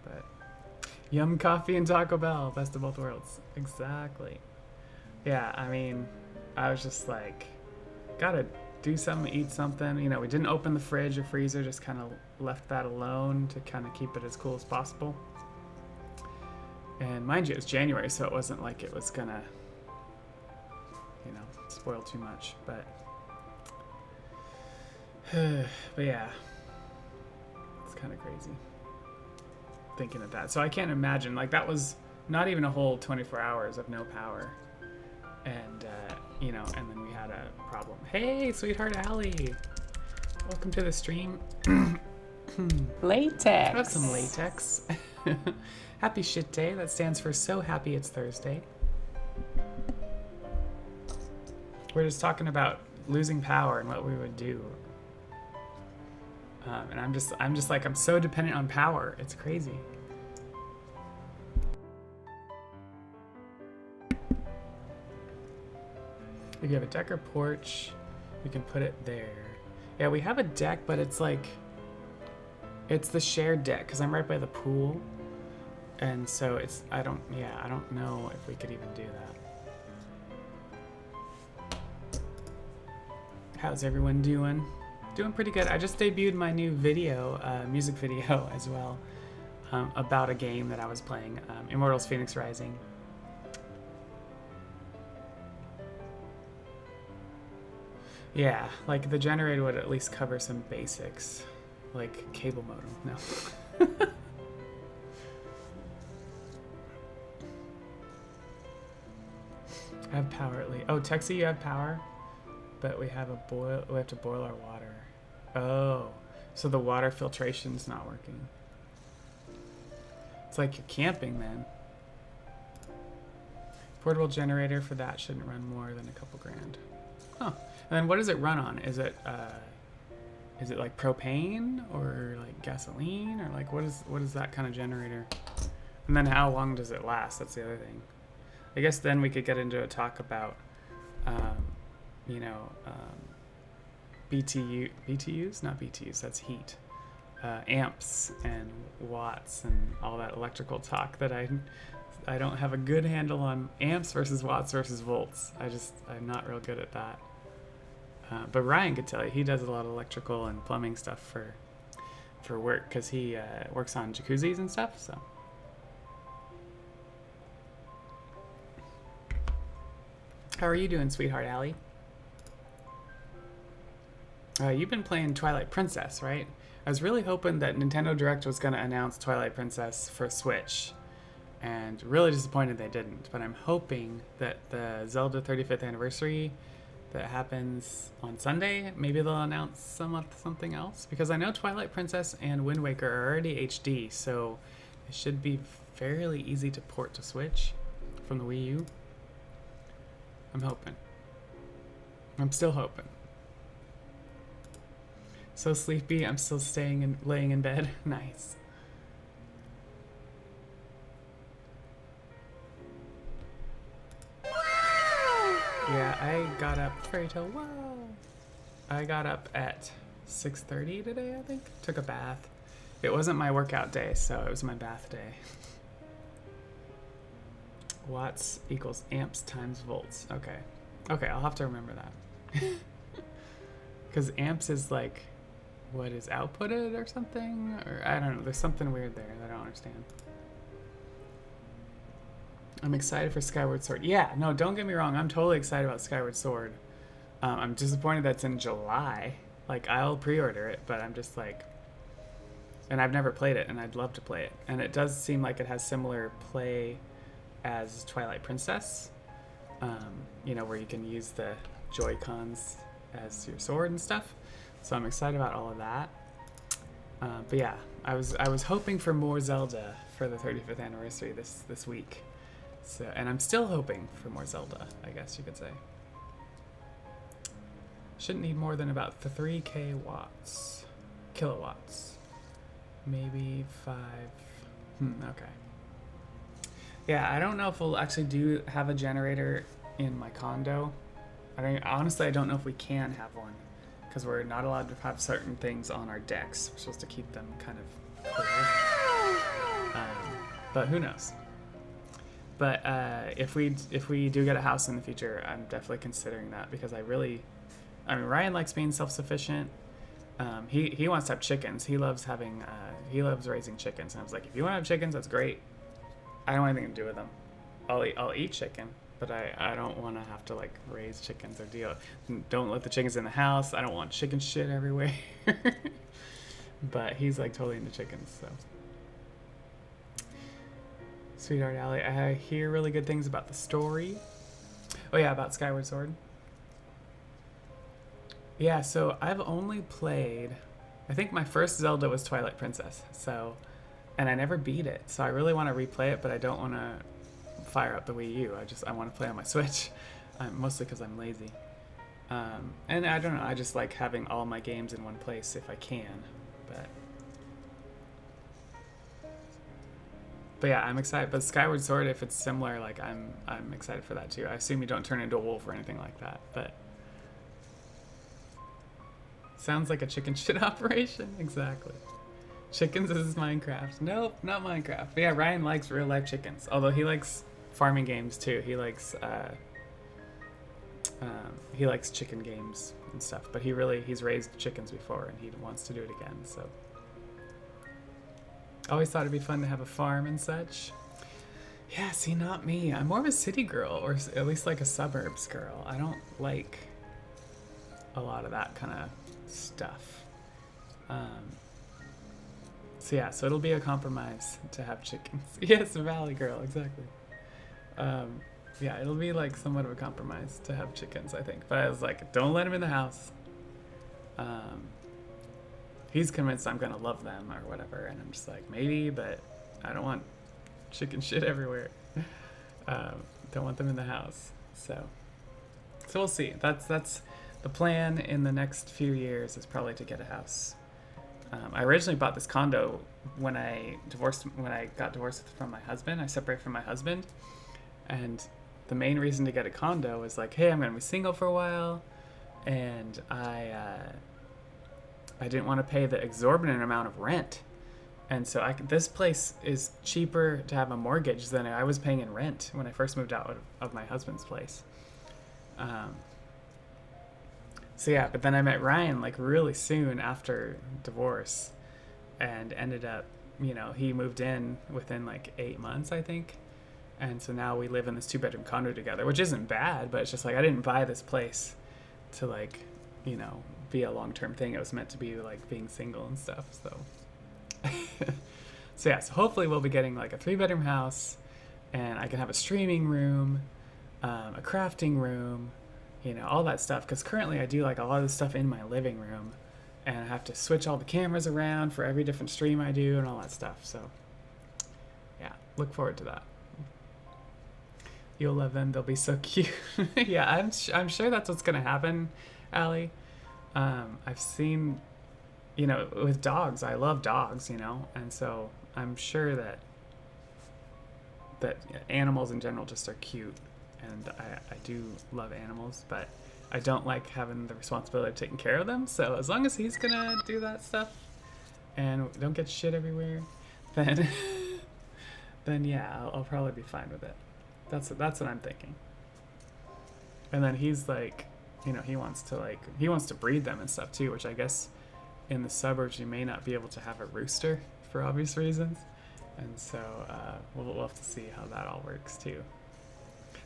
Speaker 1: But yum coffee and Taco Bell, best of both worlds. Exactly. Yeah, I mean, I was just like, gotta do something, eat something. You know, we didn't open the fridge or freezer, just kind of left that alone to kind of keep it as cool as possible. And mind you, it was January, so it wasn't like it was gonna, you know, spoil too much. But yeah, it's kind of crazy thinking of that. So I can't imagine, like, that was not even a whole 24 hours of no power. And, you know, and then we had a problem. Hey, Sweetheart Allie, welcome to the stream.
Speaker 3: Latex.
Speaker 1: I have some latex. Happy shit day. That stands for so happy it's Thursday. We're just talking about losing power and what we would do. And I'm just like, I'm so dependent on power. It's crazy. If you have a deck or porch, you can put it there. Yeah, we have a deck, but it's like, it's the shared deck because I'm right by the pool. And so it's, I don't know if we could even do that. How's everyone doing? Doing pretty good. I just debuted my new video, music video as well, about a game that I was playing, Immortals Phoenix Rising. Yeah, like the generator would at least cover some basics, like cable modem. No. I have power at least. Oh, Texie, you have power, but we have we have to boil our water. Oh, so the water filtration's not working. It's like you're camping, man. Portable generator for that shouldn't run more than a couple grand. Huh. And then what does it run on? Is it like propane or like gasoline or like what is that kind of generator? And then how long does it last? That's the other thing. I guess then we could get into a talk about, you know, BTUs, not BTUs, that's heat, amps and watts and all that electrical talk that I don't have a good handle on amps versus watts versus volts. I'm not real good at that. But Ryan could tell you, he does a lot of electrical and plumbing stuff for work because he works on jacuzzis and stuff, so. How are you doing, Sweetheart Allie? You've been playing Twilight Princess, right? I was really hoping that Nintendo Direct was going to announce Twilight Princess for Switch, and really disappointed they didn't. But I'm hoping that the Zelda 35th anniversary that happens on Sunday, maybe they'll announce something else. Because I know Twilight Princess and Wind Waker are already HD, so it should be fairly easy to port to Switch from the Wii U. I'm hoping. I'm still hoping. So sleepy, I'm still laying in bed. Nice. Yeah, I got up, fairy tale, whoa! I got up at 6:30 today, I think. Took a bath. It wasn't my workout day, so it was my bath day. Watts equals amps times volts. Okay. Okay, I'll have to remember that. Because amps is like what is outputted or something? Or I don't know. There's something weird there that I don't understand. I'm excited for Skyward Sword. Yeah, no, don't get me wrong. I'm totally excited about Skyward Sword. I'm disappointed that's in July. Like, I'll pre-order it, but I'm just like... And I've never played it, and I'd love to play it. And it does seem like it has similar play as Twilight Princess. You know, where you can use the Joy-Cons as your sword and stuff. So I'm excited about all of that. But yeah, I was hoping for more Zelda for the 35th anniversary this week. So, and I'm still hoping for more Zelda, I guess you could say. Shouldn't need more than about 3k watts, kilowatts, maybe 5. Okay. Yeah, I don't know if we'll actually have a generator in my condo. Honestly, I don't know if we can have one because we're not allowed to have certain things on our decks. We're supposed to keep them kind of clear. But who knows? But if we do get a house in the future, I'm definitely considering that because Ryan likes being self-sufficient. He wants to have chickens. He loves raising chickens. And I was like, if you want to have chickens, that's great. I don't want anything to do with them. I'll eat chicken, but I don't want to have to like raise chickens or deal. Don't let the chickens in the house. I don't want chicken shit everywhere. But he's like totally into chickens, so. Sweetheart Alley, I hear really good things about the story. Oh yeah, about Skyward Sword. Yeah, so I've only played, I think my first Zelda was Twilight Princess, and I never beat it, so I really want to replay it, but I don't want to fire up the Wii U. I want to play on my Switch, mostly because I'm lazy. And I don't know, I just like having all my games in one place if I can, But yeah, I'm excited. But Skyward Sword, if it's similar, like I'm excited for that too. I assume you don't turn into a wolf or anything like that, but sounds like a chicken shit operation. Exactly. Chickens is Minecraft. Nope, not Minecraft. But yeah, Ryan likes real life chickens. Although he likes farming games too. He likes chicken games and stuff. But he's raised chickens before and he wants to do it again. So always thought it'd be fun to have a farm and such. Yeah, see, not me. I'm more of a city girl, or at least like a suburbs girl. I don't like a lot of that kind of stuff. So yeah, so it'll be a compromise to have chickens. Yes, Valley girl, exactly. Yeah, it'll be like somewhat of a compromise to have chickens, I think. But I was like, don't let them in the house. He's convinced I'm gonna love them or whatever, and I'm just like, maybe, but I don't want chicken shit everywhere. Don't want them in the house. So we'll see. That's the plan in the next few years is probably to get a house. I originally bought this condo when I got divorced from my husband. I separated from my husband, and the main reason to get a condo was like, hey, I'm gonna be single for a while, and I didn't want to pay the exorbitant amount of rent. And so this place is cheaper to have a mortgage than I was paying in rent when I first moved out of my husband's place. So yeah, but then I met Ryan like really soon after divorce and ended up, he moved in within like 8 months, I think. And so now we live in this 2-bedroom condo together, which isn't bad, but it's just like, I didn't buy this place to like, be a long-term thing. It was meant to be like being single and stuff. So so yeah, so hopefully we'll be getting like a 3-bedroom house, and I can have a streaming room, a crafting room, all that stuff, because currently I do like a lot of the stuff in my living room, and I have to switch all the cameras around for every different stream I do and all that stuff. So yeah, look forward to that. You'll love them. They'll be so cute. Yeah, I'm sure that's what's gonna happen, Allie. I've seen, with dogs, I love dogs, and so I'm sure that animals in general just are cute, and I do love animals, but I don't like having the responsibility of taking care of them. So as long as he's gonna do that stuff and don't get shit everywhere, then yeah, I'll probably be fine with it. That's what I'm thinking. And then he's like, he wants to breed them and stuff too, which I guess in the suburbs you may not be able to have a rooster for obvious reasons. And so we'll have to see how that all works too.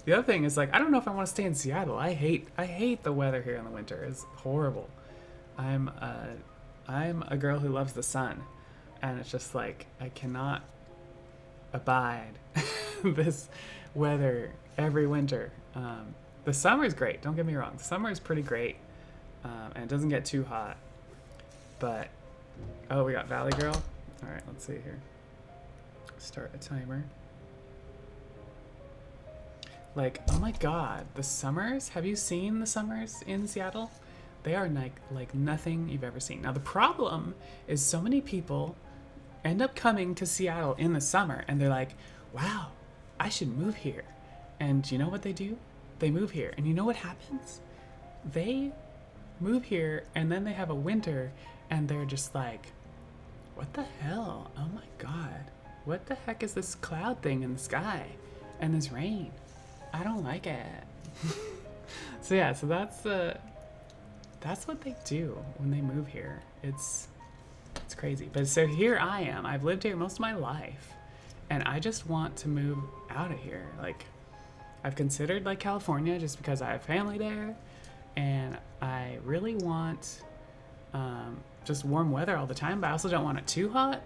Speaker 1: The other thing is like, I don't know if I want to stay in Seattle. I hate the weather here in the winter. It's horrible. I'm a girl who loves the sun, and it's just like I cannot abide this weather every winter. The summer is great. Don't get me wrong. The summer is pretty great. and it doesn't get too hot. But, oh, we got Valley Girl. All right, let's see here. Start a timer. Like, oh my God, the summers. Have you seen the summers in Seattle? They are like nothing you've ever seen. Now, the problem is so many people end up coming to Seattle in the summer and they're like, wow, I should move here. And you know what they do? They move here. And you know what happens? They move here and then they have a winter and they're just like, what the hell? Oh my God. What the heck is this cloud thing in the sky and this rain? I don't like it. So yeah, so that's what they do when they move here. It's crazy. But so here I am. I've lived here most of my life and I just want to move out of here. Like, I've considered like California just because I have family there and I really want just warm weather all the time, but I also don't want it too hot.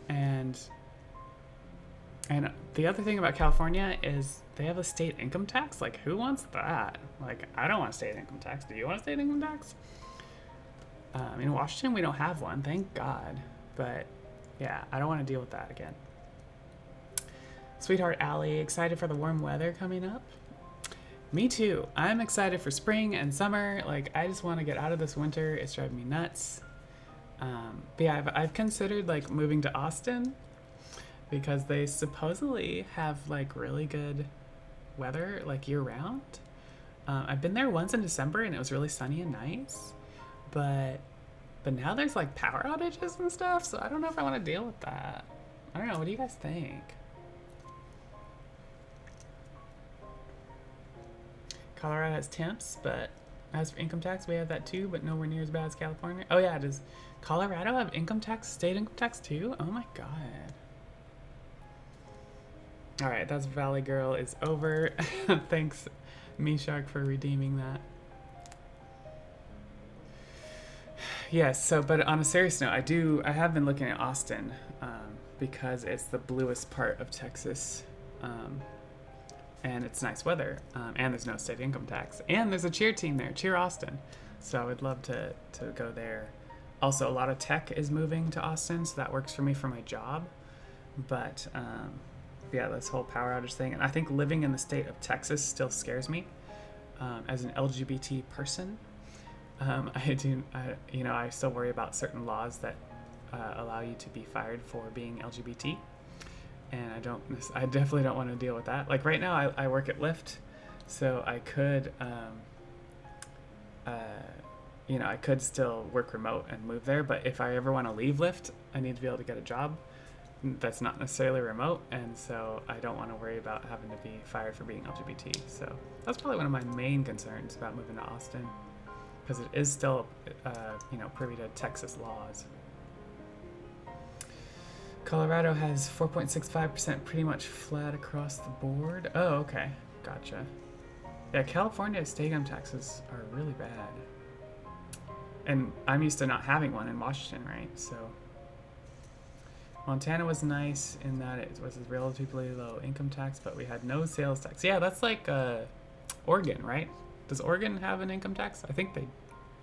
Speaker 1: And the other thing about California is they have a state income tax. Like, who wants that? Like, I don't want a state income tax. Do you want a state income tax? In Washington, we don't have one, thank God. But yeah, I don't want to deal with that again. Sweetheart Allie, excited for the warm weather coming up? Me too. I'm excited for spring and summer. Like, I just want to get out of this winter. It's driving me nuts. But yeah, I've considered like moving to Austin because they supposedly have like really good weather like year round. I've been there once in December and it was really sunny and nice, but now there's like power outages and stuff, so I don't know if I want to deal with that. I don't know, what do you guys think? Colorado has temps, but as for income tax, we have that too, but nowhere near as bad as California. Oh yeah, does Colorado have income tax, state income tax too? Oh my God. All right, that's Valley Girl is over. Thanks, Meshark, for redeeming that. Yes, so, but on a serious note, I have been looking at Austin because it's the bluest part of Texas. And it's nice weather, and there's no state income tax, and there's a cheer team there, Cheer Austin. So I would love to go there. Also, a lot of tech is moving to Austin, so that works for me for my job. But yeah, this whole power outage thing, and I think living in the state of Texas still scares me as an LGBT person. I still worry about certain laws that allow you to be fired for being LGBT. And I definitely don't want to deal with that. Like right now I work at Lyft, so I could, I could still work remote and move there. But if I ever want to leave Lyft, I need to be able to get a job that's not necessarily remote. And so I don't want to worry about having to be fired for being LGBT. So that's probably one of my main concerns about moving to Austin, because it is still, privy to Texas laws. Colorado has 4.65% pretty much flat across the board. Oh, okay. Gotcha. Yeah, California's state income taxes are really bad. And I'm used to not having one in Washington, right? So Montana was nice in that it was a relatively low income tax, but we had no sales tax. Yeah, that's like Oregon, right? Does Oregon have an income tax? I think they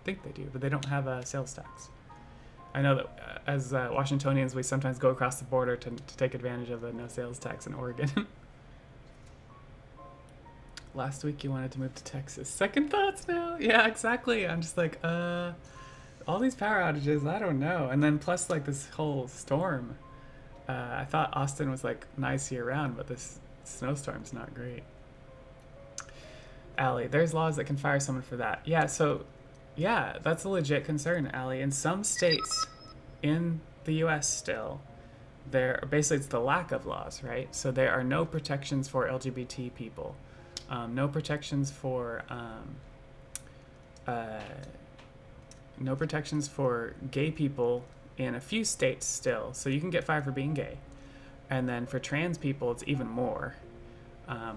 Speaker 1: do, but they don't have a sales tax. I know that as Washingtonians, we sometimes go across the border to take advantage of the no sales tax in Oregon. Last week you wanted to move to Texas. Second thoughts now? Yeah, exactly. I'm just like, all these power outages, I don't know. And then plus like this whole storm. I thought Austin was like nice year round, but this snowstorm's not great. Allie, there's laws that can fire someone for that. Yeah, so yeah, that's a legit concern, Allie. In some states in the US still, basically it's the lack of laws, right? So there are no protections for LGBT people. No protections for gay people in a few states still. So you can get fired for being gay. And then for trans people, it's even more.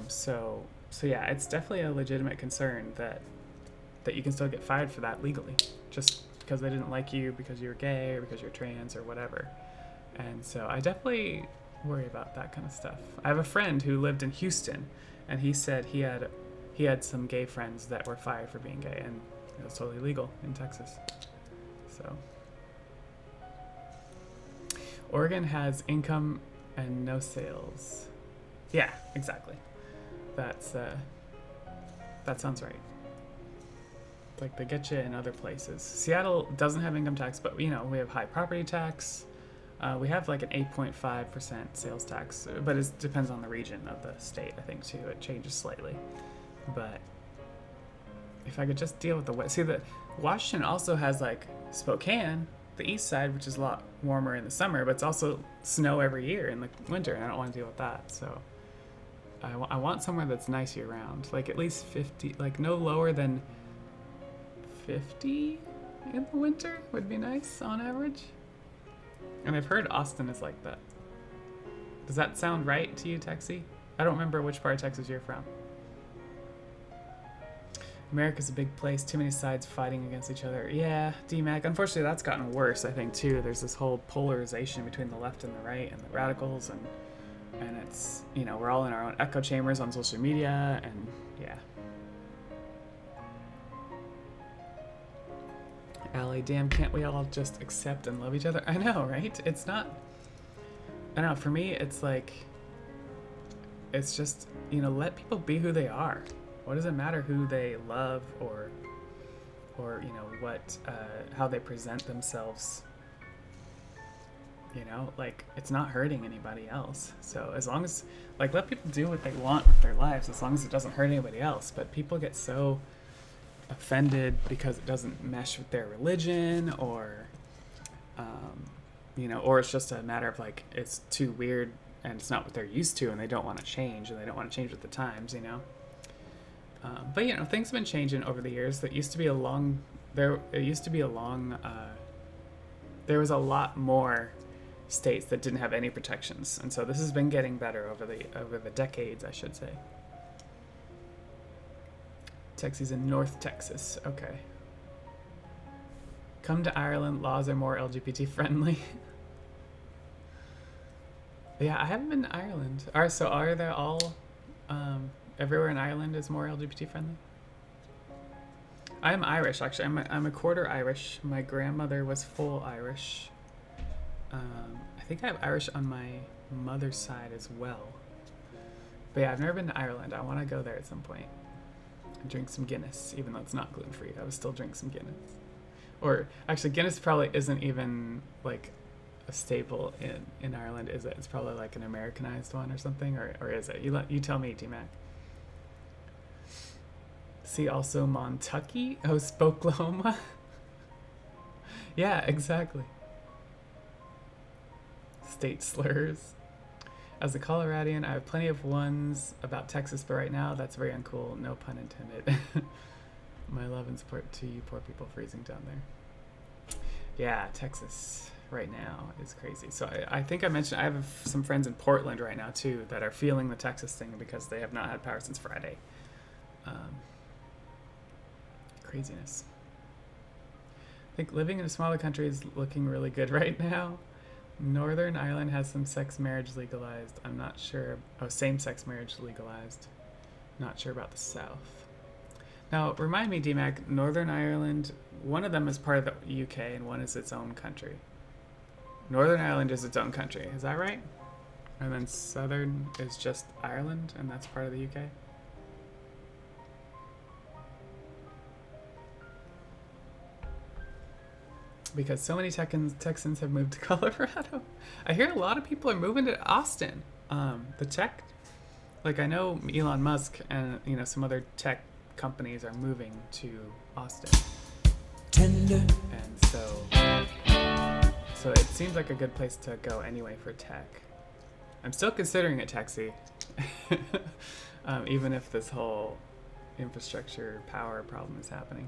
Speaker 1: So yeah, it's definitely a legitimate concern that you can still get fired for that legally, just because they didn't like you because you're gay or because you're trans or whatever. And so I definitely worry about that kind of stuff. I have a friend who lived in Houston, and he said he had some gay friends that were fired for being gay, and It was totally legal in Texas. So Oregon has income and no sales. Yeah, exactly. That's that sounds right. Like they get you in other places. Seattle doesn't have income tax, but we have high property tax. We have like an 8.5% sales tax, but it depends on the region of the state, I think, too. It changes slightly. But if I could just deal with the wet. See, Washington also has like Spokane, the east side, which is a lot warmer in the summer, but it's also snow every year in the winter, and I don't want to deal with that. So I want somewhere that's nice year round, like at least 50, like no lower than 50 in the winter would be nice on average. And I've heard Austin is like that. Does that sound right to you, Texie? I don't remember which part of Texas you're from. America's a big place, too many sides fighting against each other. Yeah, DMAC. Unfortunately, that's gotten worse, I think, too. There's this whole polarization between the left and the right and the radicals, and it's, we're all in our own echo chambers on social media, and yeah. Allie, damn, can't we all just accept and love each other? I know, right? It's not, I don't know, for me, it's like, it's just, let people be who they are. What does it matter who they love or what, how they present themselves? Like, it's not hurting anybody else. So as long as, like, let people do what they want with their lives, as long as it doesn't hurt anybody else. But people get so offended because it doesn't mesh with their religion, or or it's just a matter of like it's too weird and it's not what they're used to, and they don't want to change, and they don't want to change with the times. But things have been changing over the years. There used to be a long there was a lot more states that didn't have any protections, and so this has been getting better over the decades, I should say. Texas in North Texas. Okay. Come to Ireland. Laws are more LGBT friendly. Yeah, I haven't been to Ireland. So are they all everywhere in Ireland is more LGBT friendly? I'm Irish, actually. I'm a quarter Irish. My grandmother was full Irish. I think I have Irish on my mother's side as well. But yeah, I've never been to Ireland. I want to go there at some point. Drink some Guinness, even though it's not gluten-free. I would still drink some Guinness. Or actually, Guinness probably isn't even like a staple in Ireland, is it? It's probably like an Americanized one or something, or is it? You tell me, T-Mac. See also Montucky? Oh, Spoklahoma? Yeah, exactly. State slurs. As a Coloradian, I have plenty of ones about Texas, but right now that's very uncool. No pun intended. My love and support to you poor people freezing down there. Yeah, Texas right now is crazy. So I think I mentioned I have some friends in Portland right now too that are feeling the Texas thing because they have not had power since Friday. Craziness. I think living in a smaller country is looking really good right now. Northern Ireland has some sex marriage legalized. I'm not sure. Oh, same-sex marriage legalized. Not sure about the South. Now, remind me, DMAC, Northern Ireland, one of them is part of the UK and one is its own country. Northern Ireland is its own country. Is that right? And then Southern is just Ireland and that's part of the UK? Because so many Texans have moved to Colorado. I hear a lot of people are moving to Austin. The tech, like I know Elon Musk and some other tech companies are moving to Austin. Tender. And so it seems like a good place to go anyway for tech. I'm still considering it, Texie. Even if this whole infrastructure power problem is happening.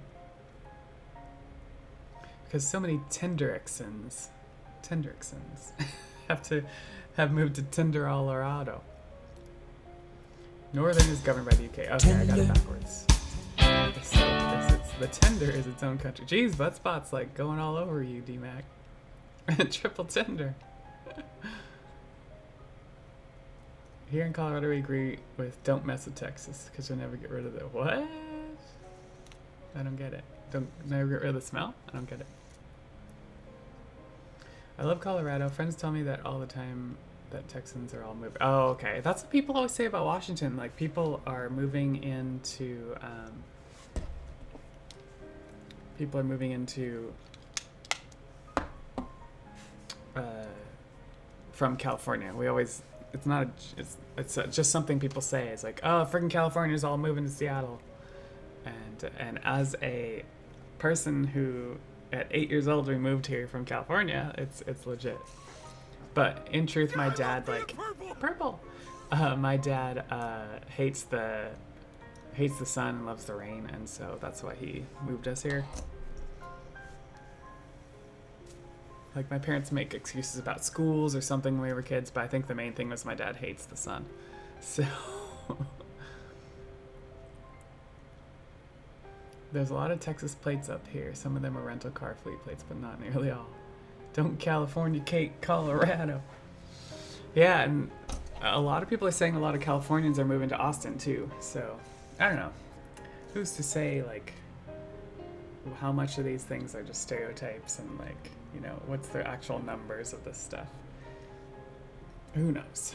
Speaker 1: Because so many Tenderixons have moved to Tenderolorado. Northern is governed by the UK. Okay, I got it backwards. So the Tender is its own country. Jeez, Buttspot's like going all over you, DMAC. Triple Tender. Here in Colorado, we agree with don't mess with Texas because you'll never get rid of it. What? I don't get it. Don't never get rid of the smell? I don't get it. I love Colorado. Friends tell me that all the time that Texans are all moving. Oh, okay. That's what people always say about Washington. Like, people are moving into, from California. We always, it's not, it's just something people say. It's like, oh, freaking California's all moving to Seattle. And as a person who, at 8 years old, we moved here from California, it's legit. But in truth, my dad, like, purple. My dad hates the sun and loves the rain, and so that's why he moved us here. Like, my parents make excuses about schools or something when we were kids, but I think the main thing was my dad hates the sun. So there's a lot of Texas plates up here. Some of them are rental car fleet plates, but not nearly all. Don't California-cate Colorado. Yeah, and a lot of people are saying a lot of Californians are moving to Austin too. So, I don't know. Who's to say, like, how much of these things are just stereotypes and, like, you know, what's the actual numbers of this stuff? Who knows?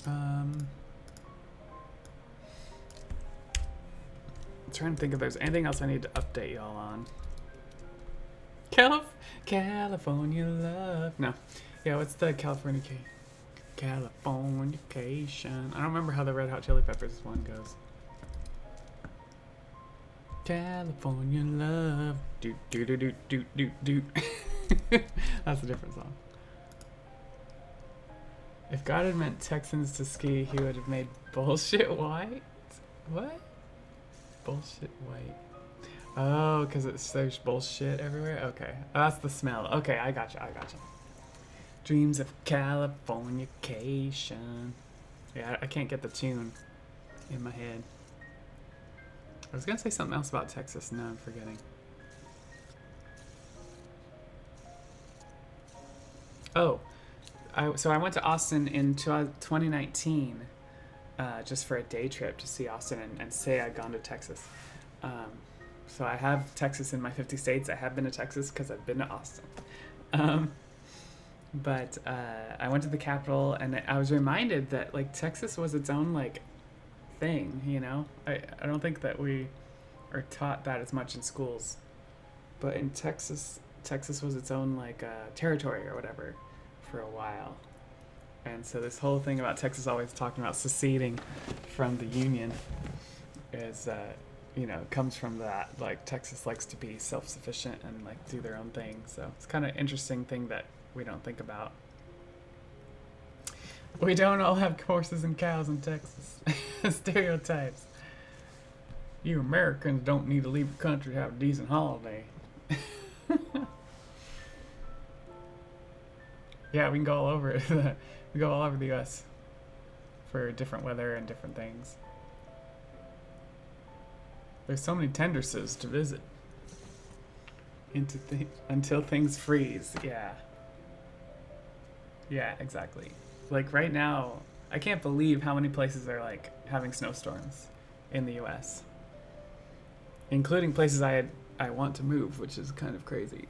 Speaker 1: I'm trying to think if there's anything else I need to update y'all on. California love. No. Yeah, what's the Californication? I don't remember how the Red Hot Chili Peppers one goes. California love. Do do do do do do do. That's a different song. If God had meant Texans to ski, he would have made bullshit white. What? Bullshit white. Oh, because there's bullshit everywhere? Okay. Oh, that's the smell. Okay, I gotcha. Dreams of Californication. Yeah, I can't get the tune in my head. I was going to say something else about Texas, and now I'm forgetting. Oh, so I went to Austin in 2019 just for a day trip to see Austin and say I'd gone to Texas. So I have Texas in my 50 states. I have been to Texas because I've been to Austin. But I went to the capital, and I was reminded that, like, Texas was its own, like, thing, you know? I don't think that we are taught that as much in schools. But in Texas was its own, like, territory or whatever for a while. And so this whole thing about Texas always talking about seceding from the Union is, you know, comes from that. Like, Texas likes to be self-sufficient and, like, do their own thing. So it's kind of interesting thing that we don't think about. We don't all have horses and cows in Texas. Stereotypes. You Americans don't need to leave the country to have a decent holiday. Yeah, we can go all over it. We go all over the U.S. for different weather and different things. There's so many tenderses to visit. Until things freeze. Yeah. Yeah, exactly. Like, right now, I can't believe how many places are, like, having snowstorms in the U.S. Including places I want to move, which is kind of crazy.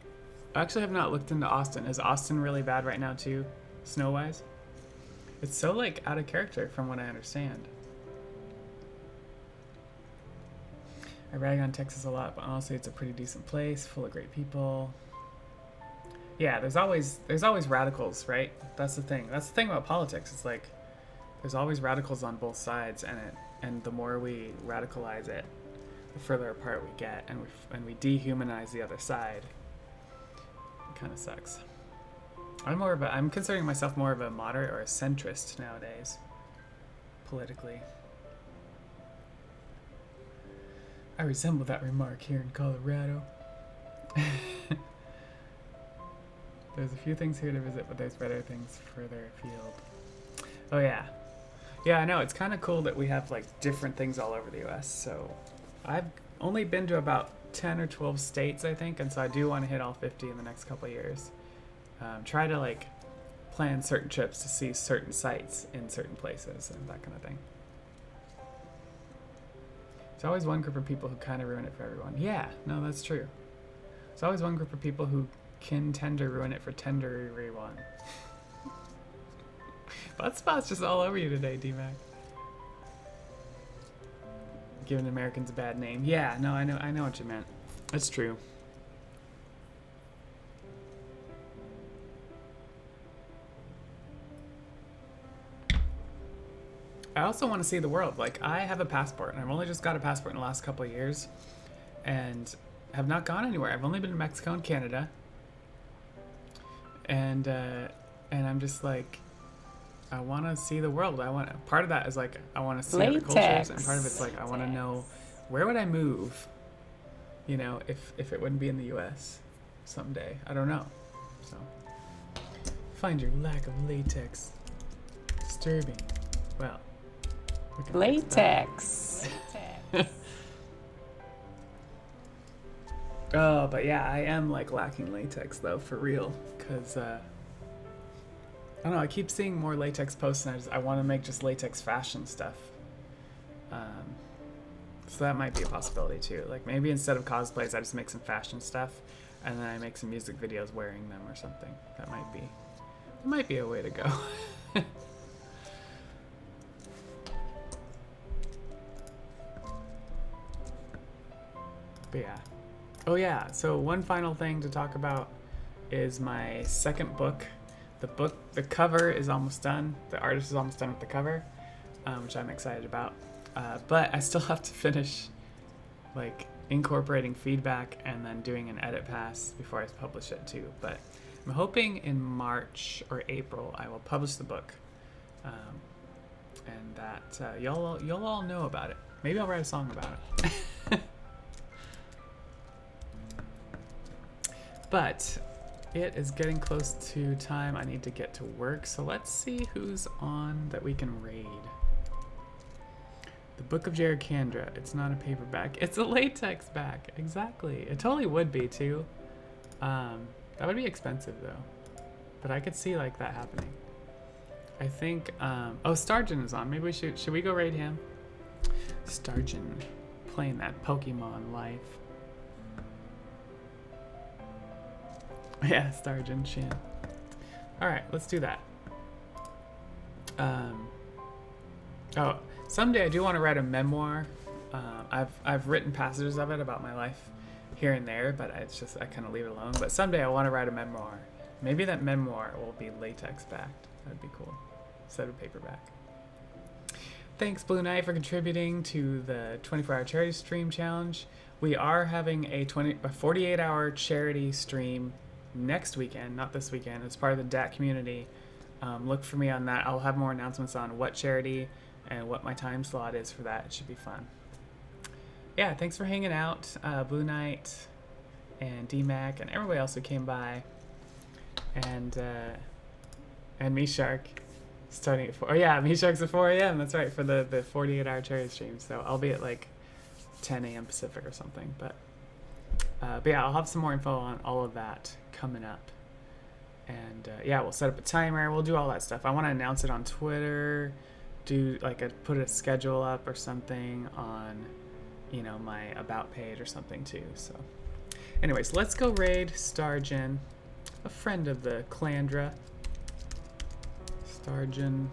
Speaker 1: I actually have not looked into Austin. Is Austin really bad right now, too, snow-wise? It's so, like, out of character from what I understand. I rag on Texas a lot, but honestly, it's a pretty decent place, full of great people. Yeah, there's always radicals, right? That's the thing. That's the thing about politics. It's like there's always radicals on both sides, and the more we radicalize it, the further apart we get, and we dehumanize the other side. It kind of sucks. I'm considering myself more of a moderate or a centrist nowadays, politically. I resemble that remark here in Colorado. There's a few things here to visit, but there's better things further afield. Oh, yeah. Yeah, I know. It's kind of cool that we have, like, different things all over the U.S. So I've only been to about 10 or 12 states, I think, and so I do want to hit all 50 in the next couple of years. Try to, like, plan certain trips to see certain sites in certain places and that kind of thing. There's always one group of people who kind of ruin it for everyone. Yeah, no, that's true. There's always one group of people who can tend to ruin it for tender everyone. Butt spot's just all over you today, D-Mac. Giving Americans a bad name. Yeah, no, I know what you meant. It's true. I also want to see the world. Like, I have a passport, and I've only just got a passport in the last couple of years, and have not gone anywhere. I've only been to Mexico and Canada, and I'm just like, I want to see the world. Part of that is like, I want to see other cultures, and part of it's like, I want to know, where would I move, you know, if it wouldn't be in the U.S. someday. I don't know. So, find your lack of latex disturbing. Well, we can fix that.
Speaker 3: Latex.
Speaker 1: Oh, but yeah, I am like lacking latex though, for real, because I don't know, I keep seeing more latex posts, and I want to make just latex fashion stuff. So that might be a possibility too. Like, maybe instead of cosplays, I just make some fashion stuff, and then I make some music videos wearing them or something. That might be a way to go. But yeah. Oh yeah, so one final thing to talk about is my second book. The cover is almost done. The artist is almost done with the cover, which I'm excited about. But I still have to finish, like, incorporating feedback and then doing an edit pass before I publish it too. But I'm hoping in March or April I will publish the book, and that you'll all know about it. Maybe I'll write a song about it. But it is getting close to time. I need to get to work, so let's see who's on that we can raid. The Book of Jericandra. It's not a paperback. It's a latex back. Exactly. It totally would be too. That would be expensive though. But I could see like that happening. I think. Oh, Stargen is on. Maybe we should we go raid him? Stargen, playing that Pokemon life. Yeah, Stargen Shin. Alright, let's do that. Oh, someday I do want to write a memoir. I've written passages of it about my life here and there, but I kind of leave it alone. But someday I want to write a memoir. Maybe that memoir will be latex backed. That'd be cool. Instead of paperback. Thanks, Blue Knight, for contributing to the 24-hour charity stream challenge. We are having a 48-hour charity stream next weekend, not this weekend. It's part of the DAT community. Look for me on that. I'll have more announcements on what charity and what my time slot is for that. It should be fun. Yeah, thanks for hanging out, Blue Knight and D-Mac and everybody else who came by, and Me Shark starting at 4. Oh yeah, Me Shark's at 4 a.m. That's right, for the 48-hour charity stream. So I'll be at like 10 a.m. Pacific or something. But yeah, I'll have some more info on all of that coming up. And yeah, we'll set up a timer. We'll do all that stuff. I want to announce it on Twitter. Do like put a schedule up or something on, you know, my about page or something too. So, anyways, let's go raid Stargen, a friend of the Clandra. Stargen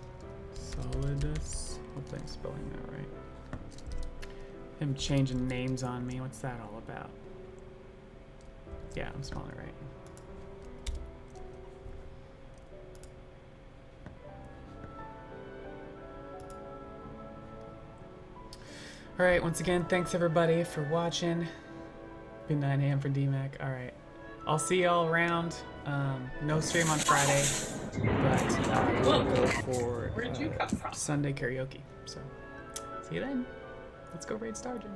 Speaker 1: Solidus. Hopefully I'm spelling that right. Him changing names on me. What's that all about? Yeah, I'm spelling it right. Alright, once again, thanks everybody for watching. Be 9 a.m. for DMAC. Alright. I'll see y'all around. No stream on Friday, but we'll go for Sunday karaoke. So, see you then. Let's go raid Stargen.